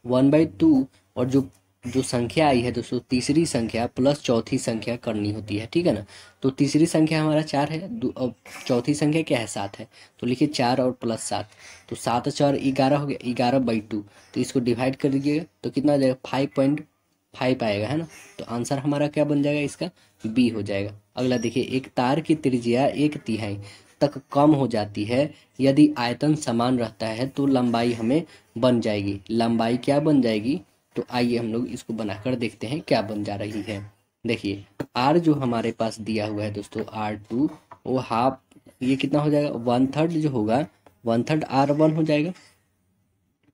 1/2, और जो संख्या आई है दोस्तों तीसरी संख्या प्लस चौथी संख्या करनी होती है, ठीक है ना। तो तीसरी संख्या हमारा 4 है, और चौथी संख्या क्या है 7 है, तो लिखिए 4 और प्लस 7, तो 7 और 4 11 हो गया, 11/2। तो इसको डिवाइड कर दीजिएगा तो कितना आ जाएगा 5.5 आएगा, है ना। तो आंसर हमारा क्या बन जाएगा इसका बी हो जाएगा। अगला देखिए, एक तार की त्रिज्या 1/3 तक कम हो जाती है, यदि आयतन समान रहता है तो लंबाई हमें बन जाएगी, लंबाई क्या बन जाएगी, तो आइए हम लोग इसको बनाकर देखते हैं क्या बन जा रही है। देखिए r जो हमारे पास दिया हुआ है दोस्तों r2, वो हाफ, ये कितना हो जाएगा 1/3 जो होगा 1/3 r1 हो जाएगा,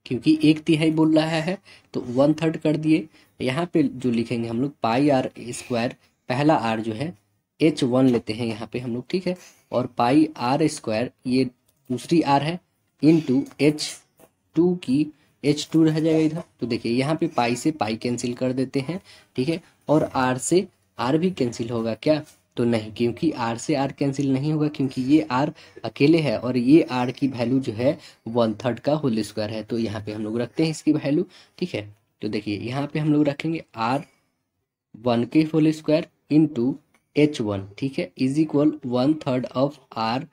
क्योंकि 1/3 बोल रहा है तो 1/3 कर दिए। यहाँ पे जो लिखेंगे हम लोग πr², पहला r जो है h1 लेते हैं यहाँ पे हम लोग, ठीक है, और πr² ये दूसरी r है इंटू h2 की h2 रह जाएगा इधर। तो देखिए यहाँ पे पाई से पाई कैंसिल कर देते हैं, ठीक है, और r से r भी कैंसिल होगा क्या, तो नहीं, क्योंकि r से r कैंसिल नहीं होगा, क्योंकि ये r अकेले है और ये r की वैल्यू जो है 1/3 का होल स्क्वायर है। तो यहाँ पे हम लोग रखते हैं इसकी वैल्यू, ठीक है। तो देखिए यहाँ पे हम लोग रखेंगे r 1 के होल स्क्वायर इंटू H1, ठीक है, इज इक्वल 1/3 ऑफ R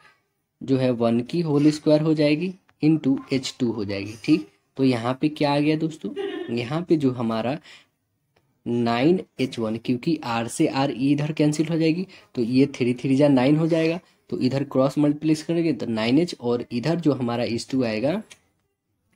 जो है 1 की होल स्क्वायर हो जाएगी इंटू H2 हो जाएगी, ठीक। तो यहाँ पे क्या आ गया दोस्तों, यहाँ पे जो हमारा 9H1, क्योंकि R से R इधर कैंसिल हो जाएगी, तो ये 3 3 जा 9 हो जाएगा, तो इधर क्रॉस मल्टीप्लेस करेंगे तो 9H, और इधर जो हमारा H2 आएगा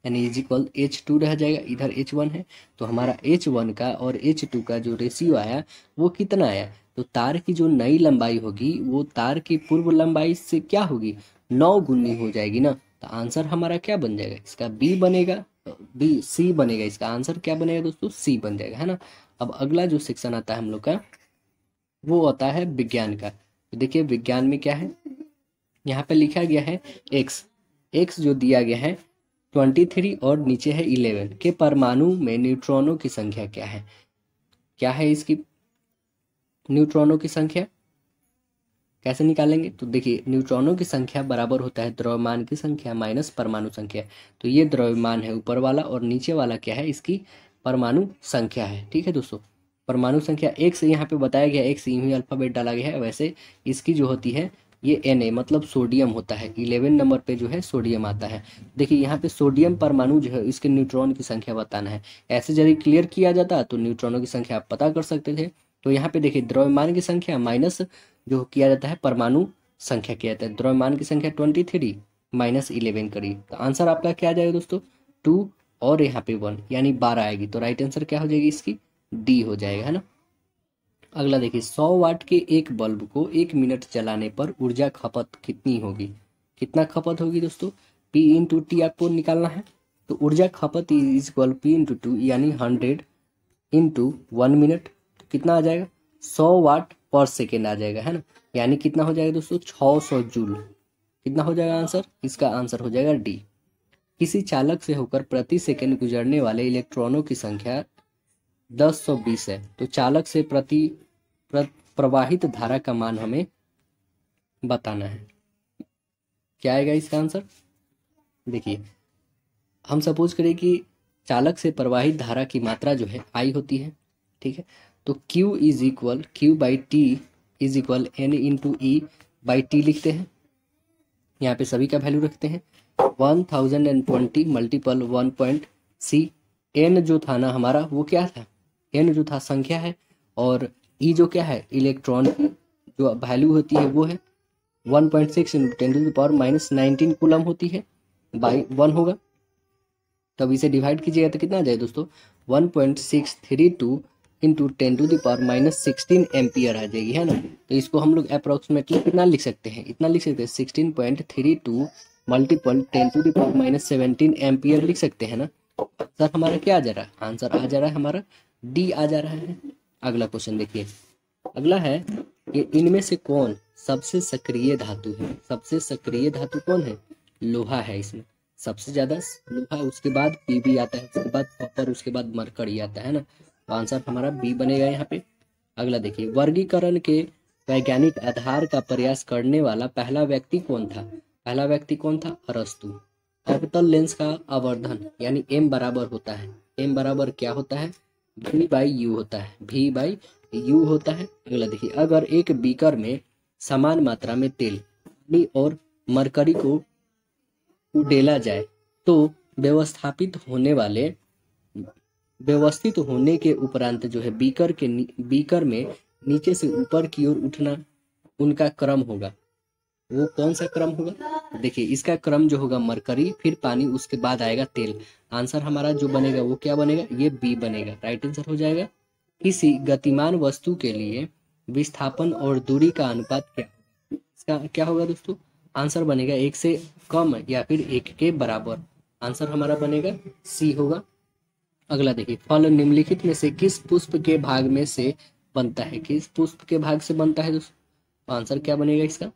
यानी इज इक्वल H2 रह जाएगा, इधर H1 है, तो हमारा H1 का और H2 का जो रेशियो आया वो कितना आया, तो तार की जो नई लंबाई होगी वो तार की पूर्व लंबाई से क्या होगी, 9 गुनी हो जाएगी ना। तो आंसर हमारा क्या बन जाएगा, इसका बी बनेगा, बी सी बनेगा, इसका आंसर क्या बनेगा दोस्तों, सी बन जाएगा, है ना। अब अगला जो सेक्शन आता है हम लोग का वो आता है विज्ञान का। तो देखिए विज्ञान में क्या है, यहाँ पे लिखा गया है एक्स, एक्स जो दिया गया है 23 और नीचे है 11 के परमाणु में न्यूट्रॉनों की संख्या क्या है, क्या है इसकी न्यूट्रॉनों की संख्या कैसे निकालेंगे, तो देखिए न्यूट्रॉनों की संख्या बराबर होता है द्रव्यमान की संख्या माइनस परमाणु संख्या। तो ये द्रव्यमान है ऊपर वाला और नीचे वाला क्या है, इसकी परमाणु संख्या है, ठीक है दोस्तों। परमाणु संख्या एक से यहाँ पे बताया गया, एक से यूं ही अल्फाबेट डाला गया है, वैसे इसकी जो होती है ये Na मतलब सोडियम होता है, 11 नंबर पे जो है सोडियम आता है। देखिए यहाँ पे सोडियम परमाणु जो है इसके न्यूट्रॉन की संख्या बताना है, ऐसे यदि क्लियर किया जाता तो न्यूट्रॉनों की संख्या आप पता कर सकते थे। तो यहाँ पे देखिए द्रव्यमान की संख्या माइनस जो किया जाता है परमाणु संख्या किया जाता है, द्रव्यमान की संख्या 23 माइनस 11 करिए, तो आंसर आपका क्या आ जाएगा दोस्तों 2 और यहाँ पे 1 यानी 12 आएगी। तो राइट आंसर क्या हो जाएगी इसकी, डी हो जाएगा, है ना। अगला देखिए 100 वाट के एक बल्ब को 1 मिनट जलाने पर ऊर्जा खपत कितनी होगी, कितना खपत होगी दोस्तों, P इंटू टी आपको निकालना है। तो ऊर्जा खपत is equal P into two यानी 100 इंटू 1 मिनट, तो कितना आ जाएगा 100 वाट पर सेकेंड आ जाएगा, है ना। यानी कितना हो जाएगा दोस्तों 600 जूल, कितना हो जाएगा आंसर, इसका आंसर हो जाएगा डी। किसी चालक से होकर प्रति सेकंड गुजरने वाले इलेक्ट्रॉनों की संख्या 1020 है, तो चालक से प्रवाहित धारा का मान हमें बताना है, क्या आएगा इसका आंसर। देखिए हम सपोज करें कि चालक से प्रवाहित धारा की मात्रा जो है आई होती है, ठीक है, तो Q is equal Q by T is equal N into E by T लिखते हैं, यहाँ पे सभी का वैल्यू रखते हैं 1020 मल्टीपल 1.c। N जो था ना हमारा वो क्या था, N जो था संख्या है, और E जो क्या है इलेक्ट्रॉन की जो वैल्यू होती है वो है 1.6 into 10 to the power minus 19 coulomb होती है, बाई 1 होगा, तब इसे डिवाइड कीजिएगा तो कितना आ जाए दोस्तों 1.632 into 10 to the power minus 16 ampere आ जाएगी, है ना। तो इसको हम लोग अप्रोक्सीमेटली कितना लिख सकते हैं, इतना लिख सकते हैं 16.32 multiple 10 to the power minus 17 ampere लिख सकते हैं ना। सर हमारा क्या आ जा रहा है, आंसर आ जा रहा है हमारा डी आ जा रहा है। अगला क्वेश्चन देखिए, अगला है कि इनमें से कौन सबसे सक्रिय धातु है, सबसे सक्रिय धातु कौन है, लोहा है, इसमें सबसे ज्यादा लोहा, उसके बाद पीबी आता है, उसके बाद कॉपर, उसके बाद मरकरी आता है ना। तो आंसर हमारा बी बनेगा यहाँ पे। अगला देखिए वर्गीकरण के वैज्ञानिक आधार का प्रयास करने वाला पहला व्यक्ति कौन था, पहला व्यक्ति कौन था, अरस्तु। अवतल लेंस का आवर्धन यानी एम बराबर होता है, एम बराबर क्या होता है, वी बाई यू होता है, वी बाई यू होता है। अगला देखिए अगर एक बीकर में समान मात्रा में तेल, पानी और मरकरी को उडेला जाए तो व्यवस्थित होने के उपरांत जो है बीकर में नीचे से ऊपर की ओर उठना उनका क्रम होगा, वो कौन सा क्रम होगा, देखिए इसका क्रम जो होगा मरकरी, फिर पानी, उसके बाद आएगा तेल। आंसर हमारा जो बनेगा वो क्या बनेगा, ये बी बनेगा, राइट आंसर हो जाएगा। किसी गतिमान वस्तु के लिए विस्थापन और दूरी का अनुपात क्या, इसका क्या होगा दोस्तों, आंसर बनेगा 1 से कम या फिर 1 के बराबर, आंसर हमारा बनेगा सी होगा। अगला देखिए फल निम्नलिखित में से किस पुष्प के भाग में से बनता है, किस पुष्प के भाग से बनता है दोस्तों, आंसर क्या बनेगा इसका,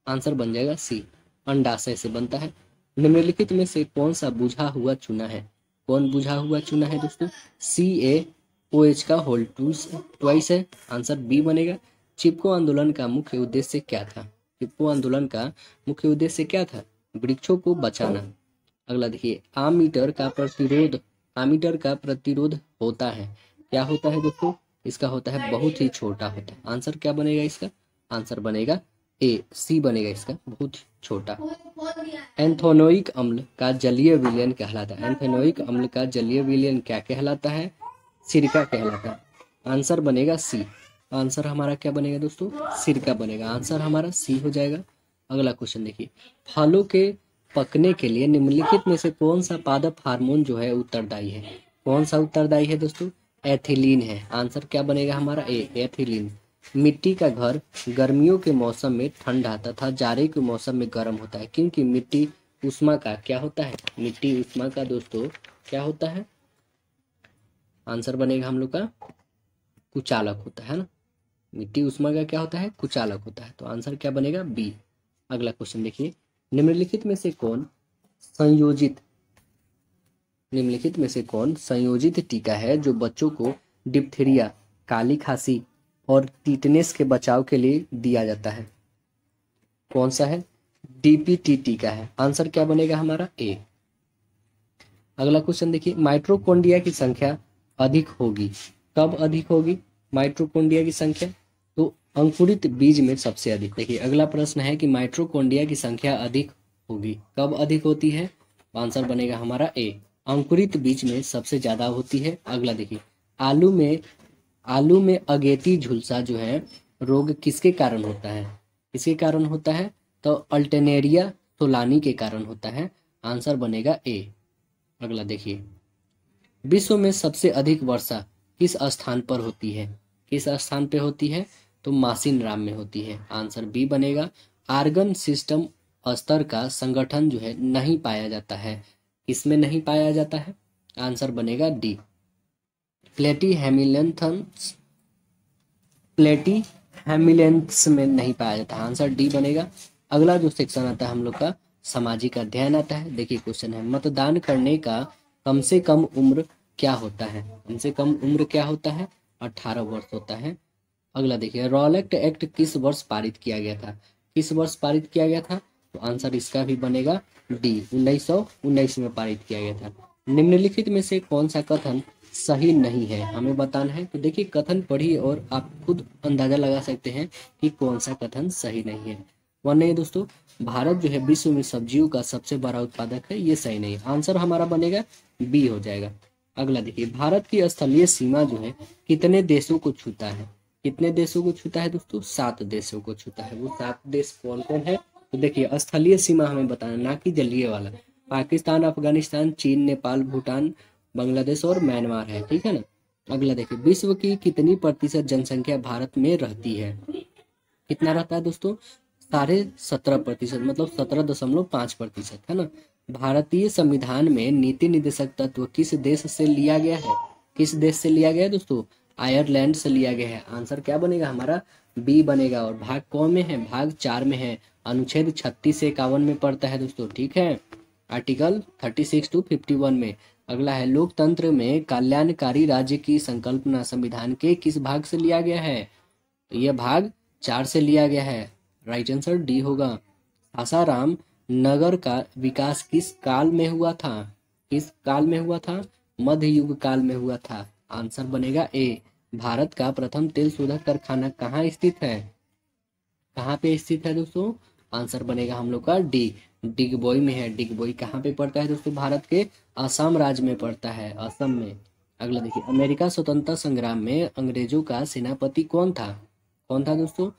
आंसर बन जाएगा सी, अंडाशय से बनता है। निम्नलिखित में से कौन सा बुझा हुआ चूना है, कौन बुझा हुआ चूना है दोस्तों, CaOH का होल ट्वाइस है, आंसर बी बनेगा। चिपको आंदोलन का मुख्य उद्देश्य क्या था, चिपको आंदोलन का मुख्य उद्देश्य क्या था, वृक्षों को बचाना। अगला देखिए आमीटर का प्रतिरोध होता है, क्या होता है दोस्तों, इसका होता है बहुत ही छोटा होता है। आंसर क्या बनेगा इसका? आंसर बनेगा ए, सी बनेगा इसका, बहुत छोटा। एंथोनोइक अम्ल का जलीय विलयन कहलाता है। एंथोनोइक अम्ल का जलीय विलयन क्या कहलाता है? सिरका कहलाता है। आंसर बनेगा सी। आंसर हमारा क्या बनेगा दोस्तों? सिरका बनेगा। आंसर हमारा सी हो जाएगा। अगला क्वेश्चन देखिए, फलों के पकने के लिए निम्नलिखित में से कौन सा पादप हार्मोन जो है उत्तरदायी है? कौन सा उत्तरदायी है दोस्तों? एथिलीन है। आंसर क्या बनेगा हमारा? ए, एथिलीन। मिट्टी का घर गर्मियों के मौसम में ठंडा तथा जाड़े के मौसम में गर्म होता है, क्योंकि मिट्टी उष्मा का क्या होता है? मिट्टी उष्मा का दोस्तों क्या होता है? आंसर बनेगा हम लोग का कुचालक होता है ना। मिट्टी उष्मा का क्या होता है? कुचालक होता है। तो आंसर क्या बनेगा? बी। अगला क्वेश्चन देखिए, निम्नलिखित में से कौन संयोजित टीका है जो बच्चों को डिप्थीरिया, काली खांसी और टीटनेस के बचाव के लिए दिया जाता है? कौन सा है? डीपीटी टीका है। आंसर क्या बनेगा हमारा? ए। अगला क्वेश्चन देखिए, माइटोकॉन्ड्रिया की संख्या अधिक होगी, कब अधिक होगी माइटोकॉन्ड्रिया की संख्या? तो अंकुरित बीज में सबसे अधिक। देखिए अगला प्रश्न है कि माइटोकॉन्ड्रिया की संख्या अधिक होगी, कब अधिक होती है? आंसर बनेगा हमारा ए, अंकुरित बीज में सबसे ज्यादा होती है। अगला देखिए, आलू में अगेती झुलसा जो है रोग किसके कारण होता है? किसके कारण होता है? तो अल्टरनेरिया सोलानी के कारण होता है। आंसर बनेगा ए। अगला देखिए, विश्व में सबसे अधिक वर्षा किस स्थान पर होती है? किस स्थान पे होती है? तो मासिनराम में होती है। आंसर बी बनेगा। आर्गन सिस्टम स्तर का संगठन जो है नहीं पाया जाता है, किसमें नहीं पाया जाता है? आंसर बनेगा डी, प्लेटी हेमिलेंथ्स में नहीं पाया जाता। आंसर डी बनेगा। अगला जो सेक्शन आता है हम लोग का सामाजिक अध्ययन आता है। देखिए क्वेश्चन है, मतदान करने का कम से कम उम्र क्या होता है? कम से कम उम्र क्या होता है? 18 वर्ष होता है। अगला देखिए, रॉलेट एक्ट किस वर्ष पारित किया गया था? किस वर्ष पारित किया गया था? तो आंसर इसका भी बनेगा डी, 1919 में पारित किया गया था। निम्नलिखित में से कौन सा कथन सही नहीं है, हमें बताना है। तो देखिए कथन पढ़िए और आप खुद अंदाजा लगा सकते हैं कि कौन सा कथन सही नहीं है। वन नहीं दोस्तों, भारत जो है विश्व में सब्जियों का सबसे बड़ा उत्पादक है, ये सही नहीं है। आंसर हमारा बनेगा बी हो जाएगा। अगला देखिए, भारत की स्थलीय सीमा जो है कितने देशों को छूता है? कितने देशों को छूता है दोस्तों? 7 देशों को छूता है। वो 7 देश कौन कौन है? तो देखिए स्थलीय सीमा हमें बताना, ना कि जलीय वाला। पाकिस्तान, अफगानिस्तान, चीन, नेपाल, भूटान, बांग्लादेश और म्यांमार है, ठीक है ना। अगला देखिए, विश्व की कितनी प्रतिशत जनसंख्या भारत में रहती है? कितना रहता है दोस्तों? 17.5%, मतलब 17.5% है ना। भारतीय संविधान में नीति निर्देशक तत्व किस देश से लिया गया है? किस देश से लिया गया है दोस्तों? आयरलैंड से लिया गया है। आंसर क्या बनेगा हमारा? बी बनेगा। और भाग कौन में है? भाग 4 में है। अनुच्छेद 36 से 51 में पड़ता है दोस्तों, ठीक है। आर्टिकल 36 to 51 में। अगला है, लोकतंत्र में कल्याणकारी राज्य की संकल्पना संविधान के किस भाग से लिया गया है? तो यह भाग 4 से लिया गया है। राइट आंसर डी होगा। सासाराम नगर का विकास किस काल में हुआ था? किस काल में हुआ था? मध्य युग काल में हुआ था। आंसर बनेगा ए। भारत का प्रथम तेल शोधक कारखाना कहाँ स्थित है? कहाँ पे स्थित है दोस्तों? आंसर बनेगा हम लोग का डी, डिगबोई में है। डिगबोई कहाँ पे पड़ता है दोस्तों? भारत के असम राज्य में पड़ता है, असम में। अगला देखिए, अमेरिका स्वतंत्रता संग्राम में अंग्रेजों का सेनापति कौन था? कौन था दोस्तों?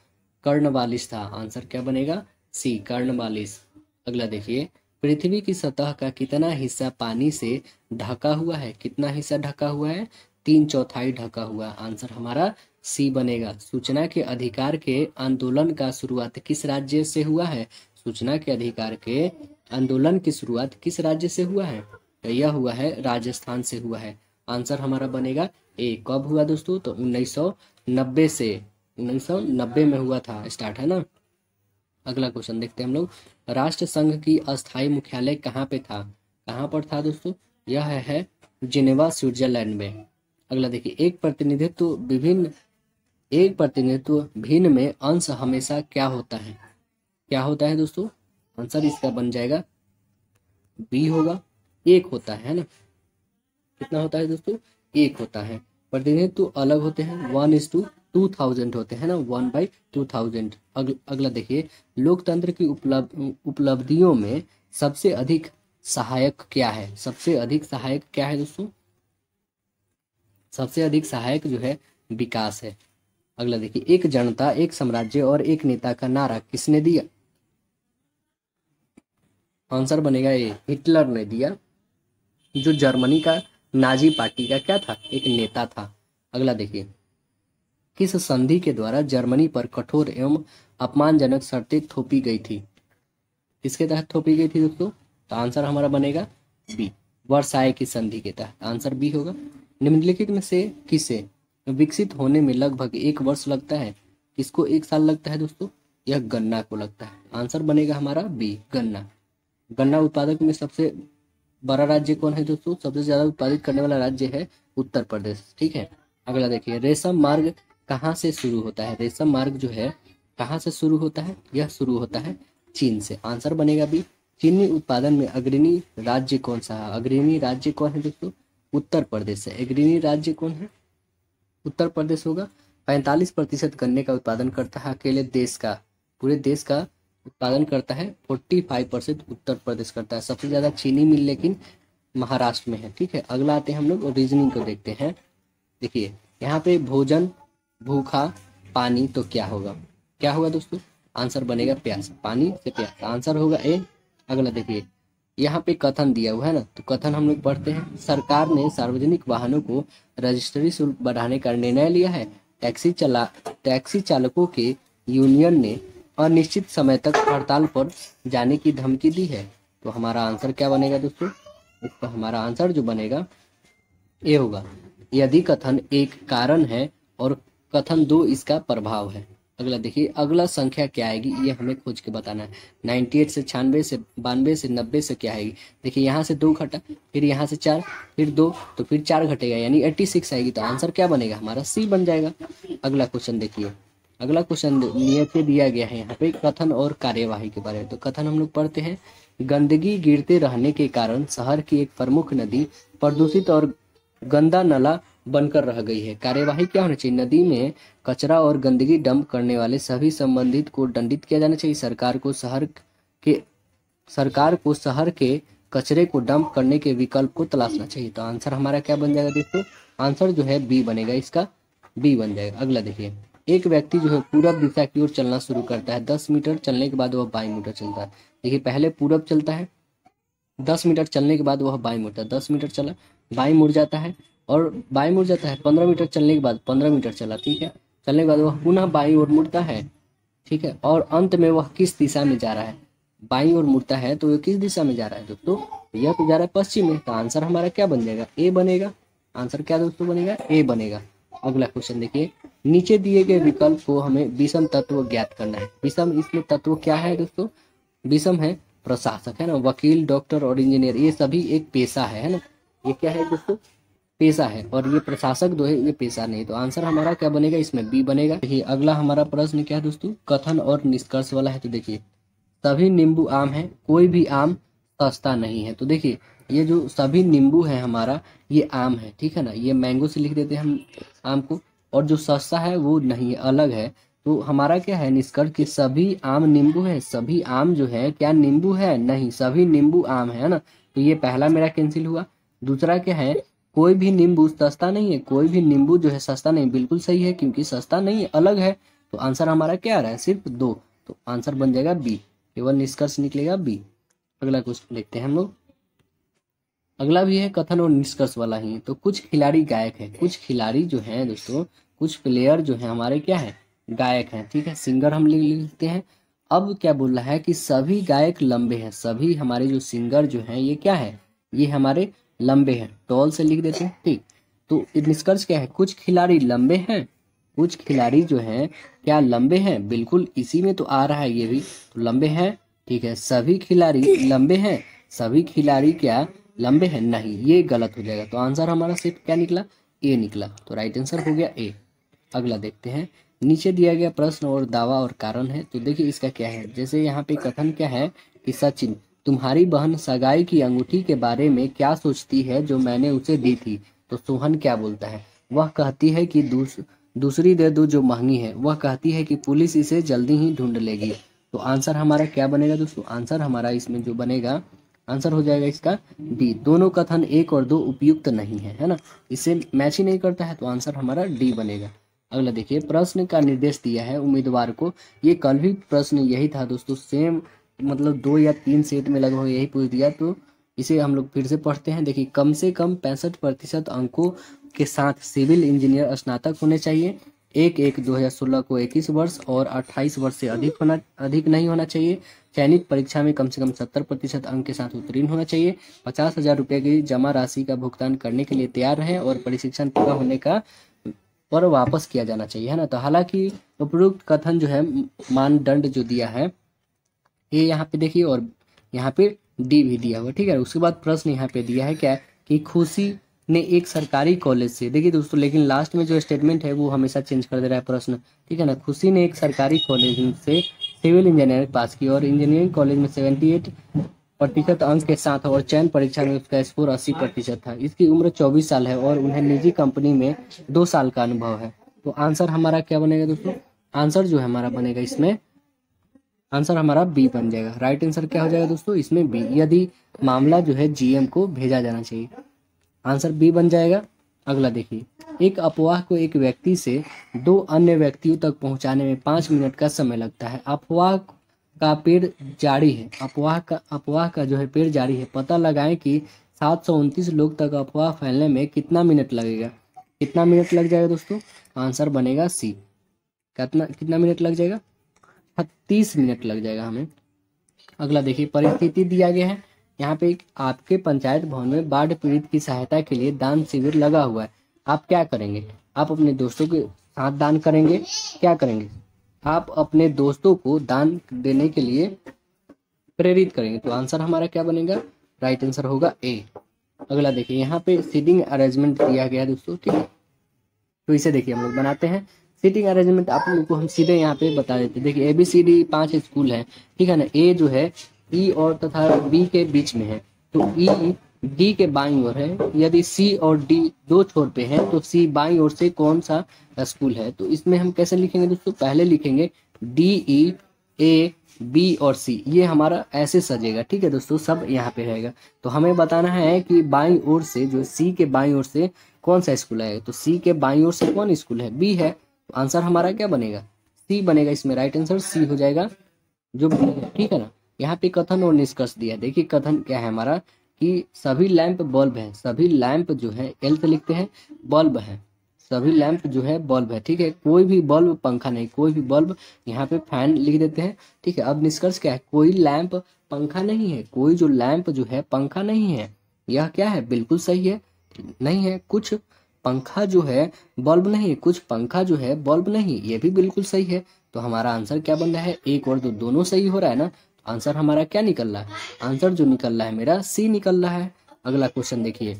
कर्नवालिस था। आंसर क्या बनेगा? सी, कर्नवालिस। अगला देखिए, पृथ्वी की सतह का कितना हिस्सा पानी से ढका हुआ है? कितना हिस्सा ढका हुआ है? 3/4 ढका हुआ। आंसर हमारा सी बनेगा। सूचना के अधिकार के आंदोलन का शुरुआत किस राज्य से हुआ है? सूचना के अधिकार के आंदोलन की शुरुआत किस राज्य से हुआ है? तो यह हुआ है राजस्थान से हुआ है। आंसर हमारा बनेगा ए। कब हुआ दोस्तों? तो 1990 से, 1990 में हुआ था, स्टार्ट है ना। अगला क्वेश्चन देखते हैं हम लोग, राष्ट्र संघ की अस्थायी मुख्यालय कहाँ पे था? कहाँ पर था दोस्तों? यह है जिनेवा, स्विट्जरलैंड में। अगला देखिए, एक प्रतिनिधित्व भिन्न में अंश हमेशा क्या होता है? क्या होता है दोस्तों? आंसर इसका बन जाएगा बी होगा, एक होता है ना। कितना होता है दोस्तों? एक होता है। प्रतिनिधित्व अलग होते हैं, 1:2000 होते हैं ना, 1/2000। अगला देखिए, लोकतंत्र की उपलब्धियों में सबसे अधिक सहायक क्या है? सबसे अधिक सहायक क्या है दोस्तों? सबसे अधिक सहायक जो है विकास है। अगला देखिए, एक जनता, एक साम्राज्य और एक नेता का नारा किसने दिया? आंसर बनेगा ए, हिटलर ने दिया, जो जर्मनी का नाजी पार्टी का क्या था? एक नेता था। अगला देखिए, किस संधि के द्वारा जर्मनी पर कठोर एवं अपमानजनक शर्तें थोपी गई थी? किसके तहत थोपी गई थी दोस्तों? तो आंसर हमारा बनेगा बी, वर्साय की संधि के तहत। आंसर बी होगा। निम्नलिखित में से किसे विकसित होने में लगभग 1 वर्ष लगता है? किसको 1 साल लगता है दोस्तों? यह गन्ना को लगता है। आंसर बनेगा हमारा बी, गन्ना। गन्ना उत्पादक में सबसे बड़ा राज्य कौन है दोस्तों? सबसे ज्यादा उत्पादित करने वाला राज्य है उत्तर प्रदेश। ठीक है। अगला देखिए, रेशम मार्ग कहाँ से शुरू होता है? रेशम मार्ग जो है कहाँ से शुरू होता है? यह शुरू होता है चीन से। आंसर बनेगा बी। चीनी उत्पादन में अग्रणी राज्य कौन सा है? अग्रणी राज्य कौन है दोस्तों? उत्तर प्रदेश है। अग्रणी राज्य कौन है? उत्तर प्रदेश होगा। 45% गन्ने का उत्पादन करता है अकेले देश का, पूरे देश का उत्पादन करता है 45% उत्तर प्रदेश करता है। सबसे ज्यादा चीनी मिल लेकिन महाराष्ट्र में है। ठीक है। अगला आते हैं हम लोग रीजनिंग को देखते हैं। देखिए यहाँ पे भोजन, भूखा, पानी, तो क्या होगा? क्या होगा दोस्तों? आंसर बनेगा प्यास, पानी से प्यास। आंसर होगा ए। अगला देखिए, यहाँ पे कथन दिया हुआ है ना, तो कथन हम लोग पढ़ते हैं। सरकार ने सार्वजनिक वाहनों को रजिस्ट्री शुल्क बढ़ाने का निर्णय लिया है। टैक्सी चालकों के यूनियन ने अनिश्चित समय तक हड़ताल पर जाने की धमकी दी है। तो हमारा आंसर क्या बनेगा दोस्तों? इसका हमारा आंसर जो बनेगा ए होगा, यदि कथन एक कारण है और कथन 2 इसका प्रभाव है। अगला देखिए, अगला संख्या क्या आएगी ये हमें खोज के बताना है। 98 से 96 से 92 से 90 से क्या आएगी? देखिए यहाँ से 2 घटा, फिर यहाँ से 4, फिर 2, तो फिर 4 घटेगा, यानी 86 आएगी। तो आंसर क्या बनेगा? हमारा सी बन जाएगा। अगला क्वेश्चन देखिए, अगला क्वेश्चन नियत से दिया गया है यहाँ पे कथन और कार्यवाही के बारे में। तो कथन हम लोग पढ़ते हैं। गंदगी गिरते रहने के कारण शहर की एक प्रमुख नदी प्रदूषित और गंदा नाला बनकर रह गई है। कार्यवाही क्या होनी चाहिए? नदी में कचरा और गंदगी डंप करने वाले सभी संबंधित को दंडित किया जाना चाहिए। सरकार को शहर के कचरे को डंप करने के विकल्प को तलाशना चाहिए। तो आंसर हमारा क्या बन जाएगा दोस्तों? आंसर जो है बी बनेगा, इसका बी बन जाएगा। अगला देखिए, एक व्यक्ति जो है पूरब दिशा की ओर चलना शुरू करता है। 10 मीटर चलने के बाद वह बाईं मीटर चलता है। देखिए पहले पूरब चलता है, 10 मीटर चलने के बाद वह बाईं मुड़ता है। 10 मीटर चला, बाईं मुड़ जाता है, और बाईं मुड़ जाता है। 15 मीटर चलने के बाद 15 मीटर चला, ठीक है, चलने के बाद वह पुनः बाईं ओर मुड़ता है। ठीक है, और अंत में वह किस दिशा में जा रहा है? बाईं ओर मुड़ता है, तो वह किस दिशा में जा रहा है दोस्तों? यह तो जा रहा है पश्चिम में। तो आंसर हमारा क्या बन जाएगा? ए बनेगा। आंसर क्या दोस्तों बनेगा? ए बनेगा। अगला क्वेश्चन देखिए, नीचे दिए गए विकल्प को हमें विषम तत्व ज्ञात करना है। विषम इसमें तत्व क्या है दोस्तों? विषम है प्रशासक, है ना, वकील, डॉक्टर और इंजीनियर, ये सभी एक पेशा है ना। ये क्या है दोस्तों? पेशा है। और ये प्रशासक जो है ये पेशा नहीं। तो आंसर हमारा क्या बनेगा? इसमें बी बनेगा। देखिए अगला हमारा प्रश्न क्या है दोस्तों? कथन और निष्कर्ष वाला है। तो देखिए, सभी नींबू आम है, कोई भी आम सस्ता नहीं है। तो देखिए ये जो सभी नींबू है हमारा, ये आम है, ठीक है ना, ये मैंगो से लिख देते हैं हम आम को, और जो सस्ता है वो नहीं है, अलग है। तो हमारा क्या है निष्कर्ष कि सभी आम नींबू है। सभी आम जो है क्या नींबू है? नहीं, सभी नींबू आम है ना। तो ये पहला मेरा कैंसिल हुआ। दूसरा क्या है? कोई भी नींबू सस्ता नहीं है। कोई भी नींबू जो है सस्ता नहीं, बिल्कुल सही है, क्योंकि सस्ता नहीं है, अलग है। तो आंसर हमारा क्या आ रहा है? सिर्फ 2। तो आंसर बन जाएगा बी, केवल निष्कर्ष निकलेगा बी। अगला क्वेश्चन देखते हैं हम लोग। अगला भी है कथन और निष्कर्ष वाला ही। तो कुछ खिलाड़ी गायक है। कुछ खिलाड़ी जो है दोस्तों, कुछ प्लेयर जो है हमारे क्या है? गायक हैं, ठीक है, सिंगर हम लिख लेते हैं। अब क्या बोल रहा है कि सभी गायक लंबे हैं। सभी हमारे जो सिंगर जो हैं ये क्या है? ये हमारे लंबे हैं, टॉल से लिख देते हैं, ठीक। तो निष्कर्ष क्या है? कुछ खिलाड़ी लंबे हैं। कुछ खिलाड़ी जो हैं क्या लंबे हैं? बिल्कुल इसी में तो आ रहा है ये भी, तो लंबे हैं, ठीक है। सभी खिलाड़ी लंबे हैं। सभी खिलाड़ी क्या लंबे हैं? नहीं, ये गलत हो जाएगा। तो आंसर हमारा सिर्फ क्या निकला? ए निकला। तो राइट आंसर हो गया ए। अगला देखते हैं, नीचे दिया गया प्रश्न और दावा और कारण है। तो देखिए इसका क्या है, जैसे यहाँ पे कथन क्या है कि सचिन, तुम्हारी बहन सगाई की अंगूठी के बारे में क्या सोचती है जो मैंने उसे दी थी? तो सोहन क्या बोलता है? वह कहती है कि दूसरी दे दो जो महंगी है। वह कहती है कि पुलिस इसे जल्दी ही ढूंढ लेगी। तो आंसर हमारा क्या बनेगा दोस्तों? आंसर हमारा इसमें जो बनेगा, आंसर हो जाएगा इसका डी। दोनों कथन 1 और 2 उपयुक्त नहीं है, है ना, इससे मैच ही नहीं करता है, तो आंसर हमारा डी बनेगा। अगला देखिए, प्रश्न का निर्देश दिया है उम्मीदवार को। ये कल भी प्रश्न यही था दोस्तों, सेम मतलब 2 या 3 सेट में लगभग यही पूछ दिया, तो इसे हम लोग फिर से पढ़ते हैं। देखिए, कम से कम 65% अंकों के साथ सिविल इंजीनियर स्नातक होने चाहिए। 1/1/2016 को 21 वर्ष और 28 वर्ष से अधिक नहीं होना चाहिए। चयनित परीक्षा में कम से कम 70% अंक के साथ उत्तीर्ण होना चाहिए। 50,000 रुपये की जमा राशि का भुगतान करने के लिए तैयार रहें और प्रशिक्षण पूरा होने का पर वापस किया जाना चाहिए, है ना। तो हालांकि उपरोक्त कथन जो है, मानदंड जो दिया है ये यहाँ पे देखिए, और यहाँ पे डी भी दिया हुआ, ठीक है। उसके बाद प्रश्न यहाँ पे दिया है क्या, कि खुशी ने एक सरकारी कॉलेज से, देखिए दोस्तों, लेकिन लास्ट में जो स्टेटमेंट है वो हमेशा चेंज कर दे रहा है प्रश्न, ठीक है ना। खुशी ने एक सरकारी कॉलेज से सिविल इंजीनियरिंग पास की और इंजीनियरिंग कॉलेज में 78% अंक के साथ, और चयन परीक्षा में उसका स्कोर 80% था। इसकी उम्र 24 साल है और उन्हें निजी कंपनी में 2 साल का अनुभव है। तो आंसर हमारा क्या बनेगा दोस्तों? आंसर जो है हमारा बनेगा इसमें, आंसर हमारा बी बन जाएगा। राइट आंसर क्या हो जाएगा दोस्तों? इसमें बी। यदि मामला जो है जीएम को भेजा जाना चाहिए, आंसर बी बन जाएगा। अगला देखिए, एक अफवाह को एक व्यक्ति से 2 अन्य व्यक्तियों तक पहुंचाने में 5 मिनट का समय लगता है। अफवाह का पेड़ जारी है, अफवाह का जो है पेड़ जारी है। पता लगाएं कि 729 लोग तक अफवाह फैलने में कितना मिनट लगेगा। कितना मिनट लग जाएगा दोस्तों? आंसर बनेगा सी। कितना मिनट लग जाएगा? 30 मिनट लग जाएगा हमें। अगला देखिए, परिस्थिति दिया गया है यहाँ पे, आपके पंचायत भवन में बाढ़ पीड़ित की सहायता के लिए दान शिविर लगा हुआ है। आप क्या करेंगे? आप अपने दोस्तों के साथ दान करेंगे। क्या करेंगे? आप अपने दोस्तों को दान देने के लिए प्रेरित करेंगे। तो आंसर हमारा क्या बनेगा? राइट आंसर होगा ए। अगला देखिए, यहाँ पे सीटिंग अरेंजमेंट दिया गया है दोस्तों, ठीक है। तो इसे देखिए हम लोग बनाते हैं। सीटिंग अरेंजमेंट आप लोगों को हम सीधे यहाँ पे बता देते हैं। देखिए, ABCD 5 स्कूल है, ठीक है ना। ए जो है ई और तथा बी के बीच में है, तो ई डी के बाईं ओर है। यदि सी और डी 2 छोर पे है, तो सी बाईं ओर से कौन सा स्कूल है? तो इसमें हम कैसे लिखेंगे दोस्तों? पहले लिखेंगे DE A B और C, ये हमारा ऐसे सजेगा, ठीक है दोस्तों, सब यहाँ पे रहेगा। तो हमें बताना है कि बाईं ओर से, जो सी के बाईं ओर से कौन सा स्कूल है। तो सी के बाईं ओर से कौन स्कूल है? बी है। तो आंसर हमारा क्या बनेगा? सी बनेगा। इसमें राइट आंसर सी हो जाएगा, जो बी है, ठीक है ना। यहाँ पे कथन और निष्कर्ष दिया है। देखिए, कथन क्या है हमारा, कि सभी लैंप बल्ब है। सभी लैंप जो है एल से लिखते हैं, बल्ब है। सभी लैंप जो है बल्ब है, ठीक है। कोई भी बल्ब पंखा नहीं, कोई भी बल्ब, यहाँ पे फैन लिख देते हैं, ठीक है। अब निष्कर्ष क्या है? कोई लैंप पंखा नहीं है। कोई जो लैंप जो है पंखा नहीं है। यह क्या है? बिल्कुल सही है, नहीं है। कुछ पंखा जो है बल्ब नहीं, कुछ पंखा जो है बल्ब नहीं, ये भी बिल्कुल सही है। तो हमारा आंसर क्या बन रहा है? 1 और 2 दोनों सही हो रहा है ना। तो आंसर हमारा क्या निकल रहा है? आंसर जो निकल रहा है मेरा सी निकल रहा है। अगला क्वेश्चन देखिए,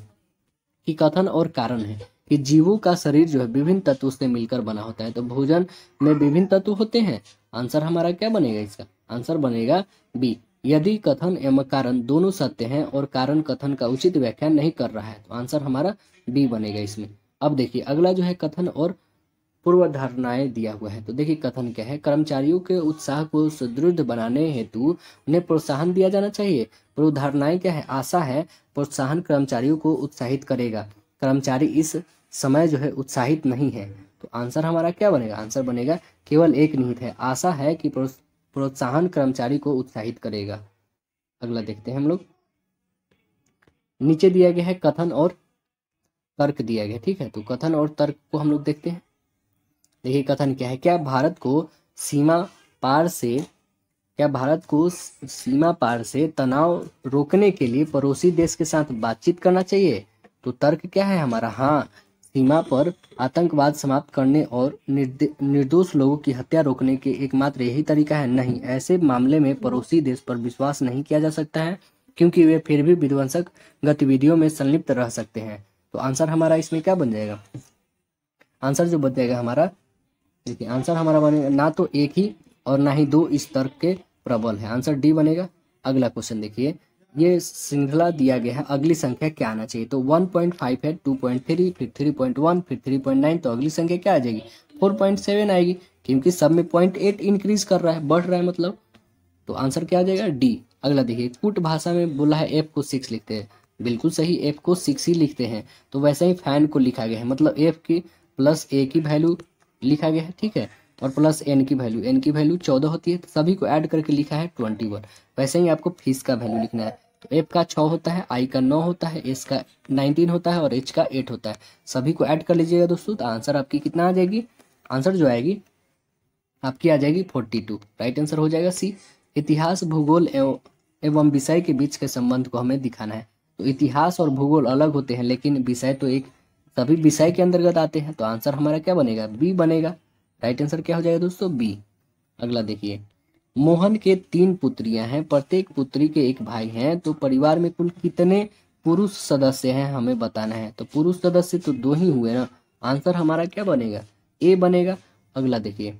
कि कथन और कारण है कि जीवों का शरीर जो है विभिन्न तत्वों से मिलकर बना होता है। तो भोजन में विभिन्न तत्व होते हैं। आंसर हमारा क्या बनेगा? इसका आंसर बनेगा बी। यदि कथन एवं कारण दोनों सत्य हैं और कारण कथन का उचित व्याख्या नहीं कर रहा है, तो आंसर हमारा बी बनेगा इसमें। अब देखिए, अगला जो है कथन और पूर्वधारणाएं दिया हुआ है। तो देखिए, कथन क्या है? कर्मचारियों के उत्साह को सुदृढ़ बनाने हेतु उन्हें प्रोत्साहन दिया जाना चाहिए। पूर्वधारणाएं क्या है? आशा है प्रोत्साहन कर्मचारियों को उत्साहित करेगा। कर्मचारी इस समय जो है उत्साहित नहीं है। तो आंसर हमारा क्या बनेगा? आंसर बनेगा केवल एक निहित है। आशा है कि प्रोत्साहन कर्मचारी को उत्साहित करेगा। अगला देखते हैं हम लोग। नीचे दिया गया है कथन और तर्क दिया गया, ठीक है। तो कथन और तर्क को हम लोग देखते हैं। देखिए, कथन क्या है? क्या भारत को सीमा पार से तनाव रोकने के लिए पड़ोसी देश के साथ बातचीत करना चाहिए? तो तर्क क्या है हमारा? हाँ, सीमा पर आतंकवाद समाप्त करने और निर्दोष लोगों की हत्या रोकने के एकमात्र यही तरीका है। नहीं, ऐसे मामले में पड़ोसी देश पर विश्वास नहीं किया जा सकता है, क्योंकि वे फिर भी विध्वंसक गतिविधियों में संलिप्त रह सकते हैं। तो आंसर हमारा इसमें क्या बन जाएगा? आंसर जो बन जाएगा हमारा, देखिए, आंसर हमारा बनेगा ना तो एक ही और ना ही 2 इस तर्क के प्रबल है। आंसर डी बनेगा। अगला क्वेश्चन देखिए, ये श्रृंखला दिया गया है, अगली संख्या क्या आना चाहिए। तो 1.5 है, 2.3, फिर 3.1, फिर 3.9, तो अगली संख्या क्या आ जाएगी, 4.7 आएगी, क्योंकि सब में 0.8 इंक्रीज कर रहा है, बढ़ रहा है मतलब। तो आंसर क्या आ जाएगा, डी। अगला देखिए, कुट भाषा में बोला है एफ को 6 लिखते हैं, बिल्कुल सही, एफ को 6 ही लिखते हैं। तो वैसे ही फैन को लिखा गया है, मतलब एफ की प्लस ए की वैल्यू लिखा गया है, ठीक है, और प्लस एन की वैल्यू 14 होती है, तो सभी को ऐड करके लिखा है 21। वैसे ही आपको फीस का वैल्यू लिखना है। तो एफ का 6 होता है, आई का 9 होता है, एस का 19 होता है और एच का 8 होता है। सभी को ऐड कर लीजिएगा दोस्तों, तो आंसर आपकी कितना आ जाएगी, आंसर जो आएगी आपकी आ जाएगी 42। राइट आंसर हो जाएगा सी। इतिहास, भूगोल एवं विषय के बीच के संबंध को हमें दिखाना है। तो इतिहास और भूगोल अलग होते हैं, लेकिन विषय तो एक, सभी विषय के अंतर्गत आते हैं। तो आंसर हमारा क्या बनेगा, बी बनेगा। राइट आंसर क्या हो जाएगा दोस्तों, बी। अगला देखिए, मोहन के 3 पुत्रियां हैं, प्रत्येक पुत्री के एक भाई हैं, तो परिवार में कुल कितने पुरुष सदस्य हैं हमें बताना है। तो पुरुष सदस्य तो 2 ही हुए ना, आंसर हमारा क्या बनेगा, ए बनेगा। अगला देखिए,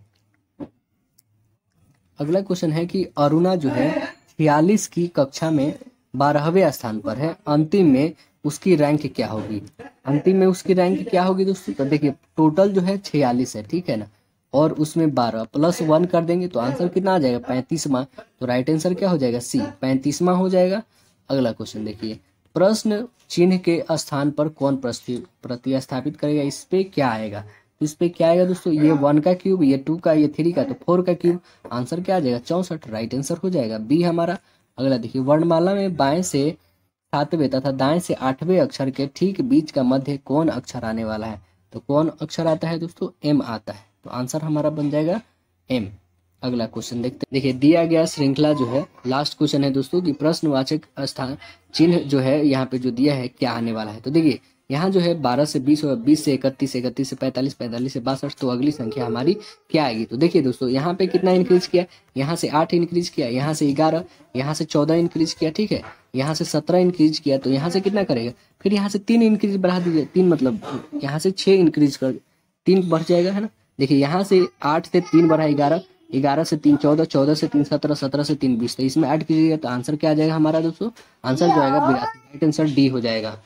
अगला क्वेश्चन है कि अरुणा जो है 46 की कक्षा में 12वें स्थान पर है, अंतिम में उसकी रैंक क्या होगी। अंतिम में उसकी रैंक क्या होगी दोस्तों, तो देखिए टोटल जो है 46 है, ठीक है ना, और उसमें 12 प्लस 1 कर देंगे तो आंसर कितना आ जाएगा, 35वां। तो राइट आंसर क्या हो जाएगा, सी, 35वां हो जाएगा। अगला क्वेश्चन देखिए, प्रश्न चिन्ह के स्थान पर कौन प्रतिस्थापित करेगा, इस पे क्या आएगा। तो इस पे क्या आएगा दोस्तों, ये 1 का क्यूब, ये 2 का, ये 3 का, तो 4 का क्यूब। आंसर क्या आ जाएगा, 64। राइट आंसर हो जाएगा बी हमारा। अगला देखिए, वर्णमाला में बाएं से 7वें तथा दाएं से 8वें अक्षर के ठीक बीच का मध्य कौन अक्षर आने वाला है। तो कौन अक्षर आता है दोस्तों, एम आता है। तो आंसर हमारा बन जाएगा एम। अगला क्वेश्चन देखते हैं। देखिए, दिया गया श्रृंखला जो है, लास्ट क्वेश्चन है दोस्तों कि प्रश्नवाचक स्थान चिन्ह जो है यहाँ पे जो दिया है क्या आने वाला है। तो देखिए, यहाँ जो है 12 से 20 और 20 से 31, 31 से 45, 45 से 62, तो अगली संख्या हमारी क्या आएगी। तो देखिए दोस्तों, यहाँ पे कितना इंक्रीज किया, यहाँ से 8 इंक्रीज किया, यहाँ से 11, यहाँ से 14 इंक्रीज किया, ठीक है, यहाँ से 17 इंक्रीज किया, तो यहाँ से कितना करेगा, फिर यहाँ से 3 इंक्रीज बढ़ा दीजिए, 3 मतलब यहाँ से 6 इंक्रीज कर, 3 बढ़ जाएगा, है ना। देखिए, यहाँ से 8 से 3 बढ़ा 11, 11 से 3 14, 14 से 3 17, 17 से 3 20, तो इसमें ऐड कीजिएगा तो आंसर क्या आ जाएगा हमारा दोस्तों, आंसर जो आएगा 82। राइट आंसर डी हो जाएगा।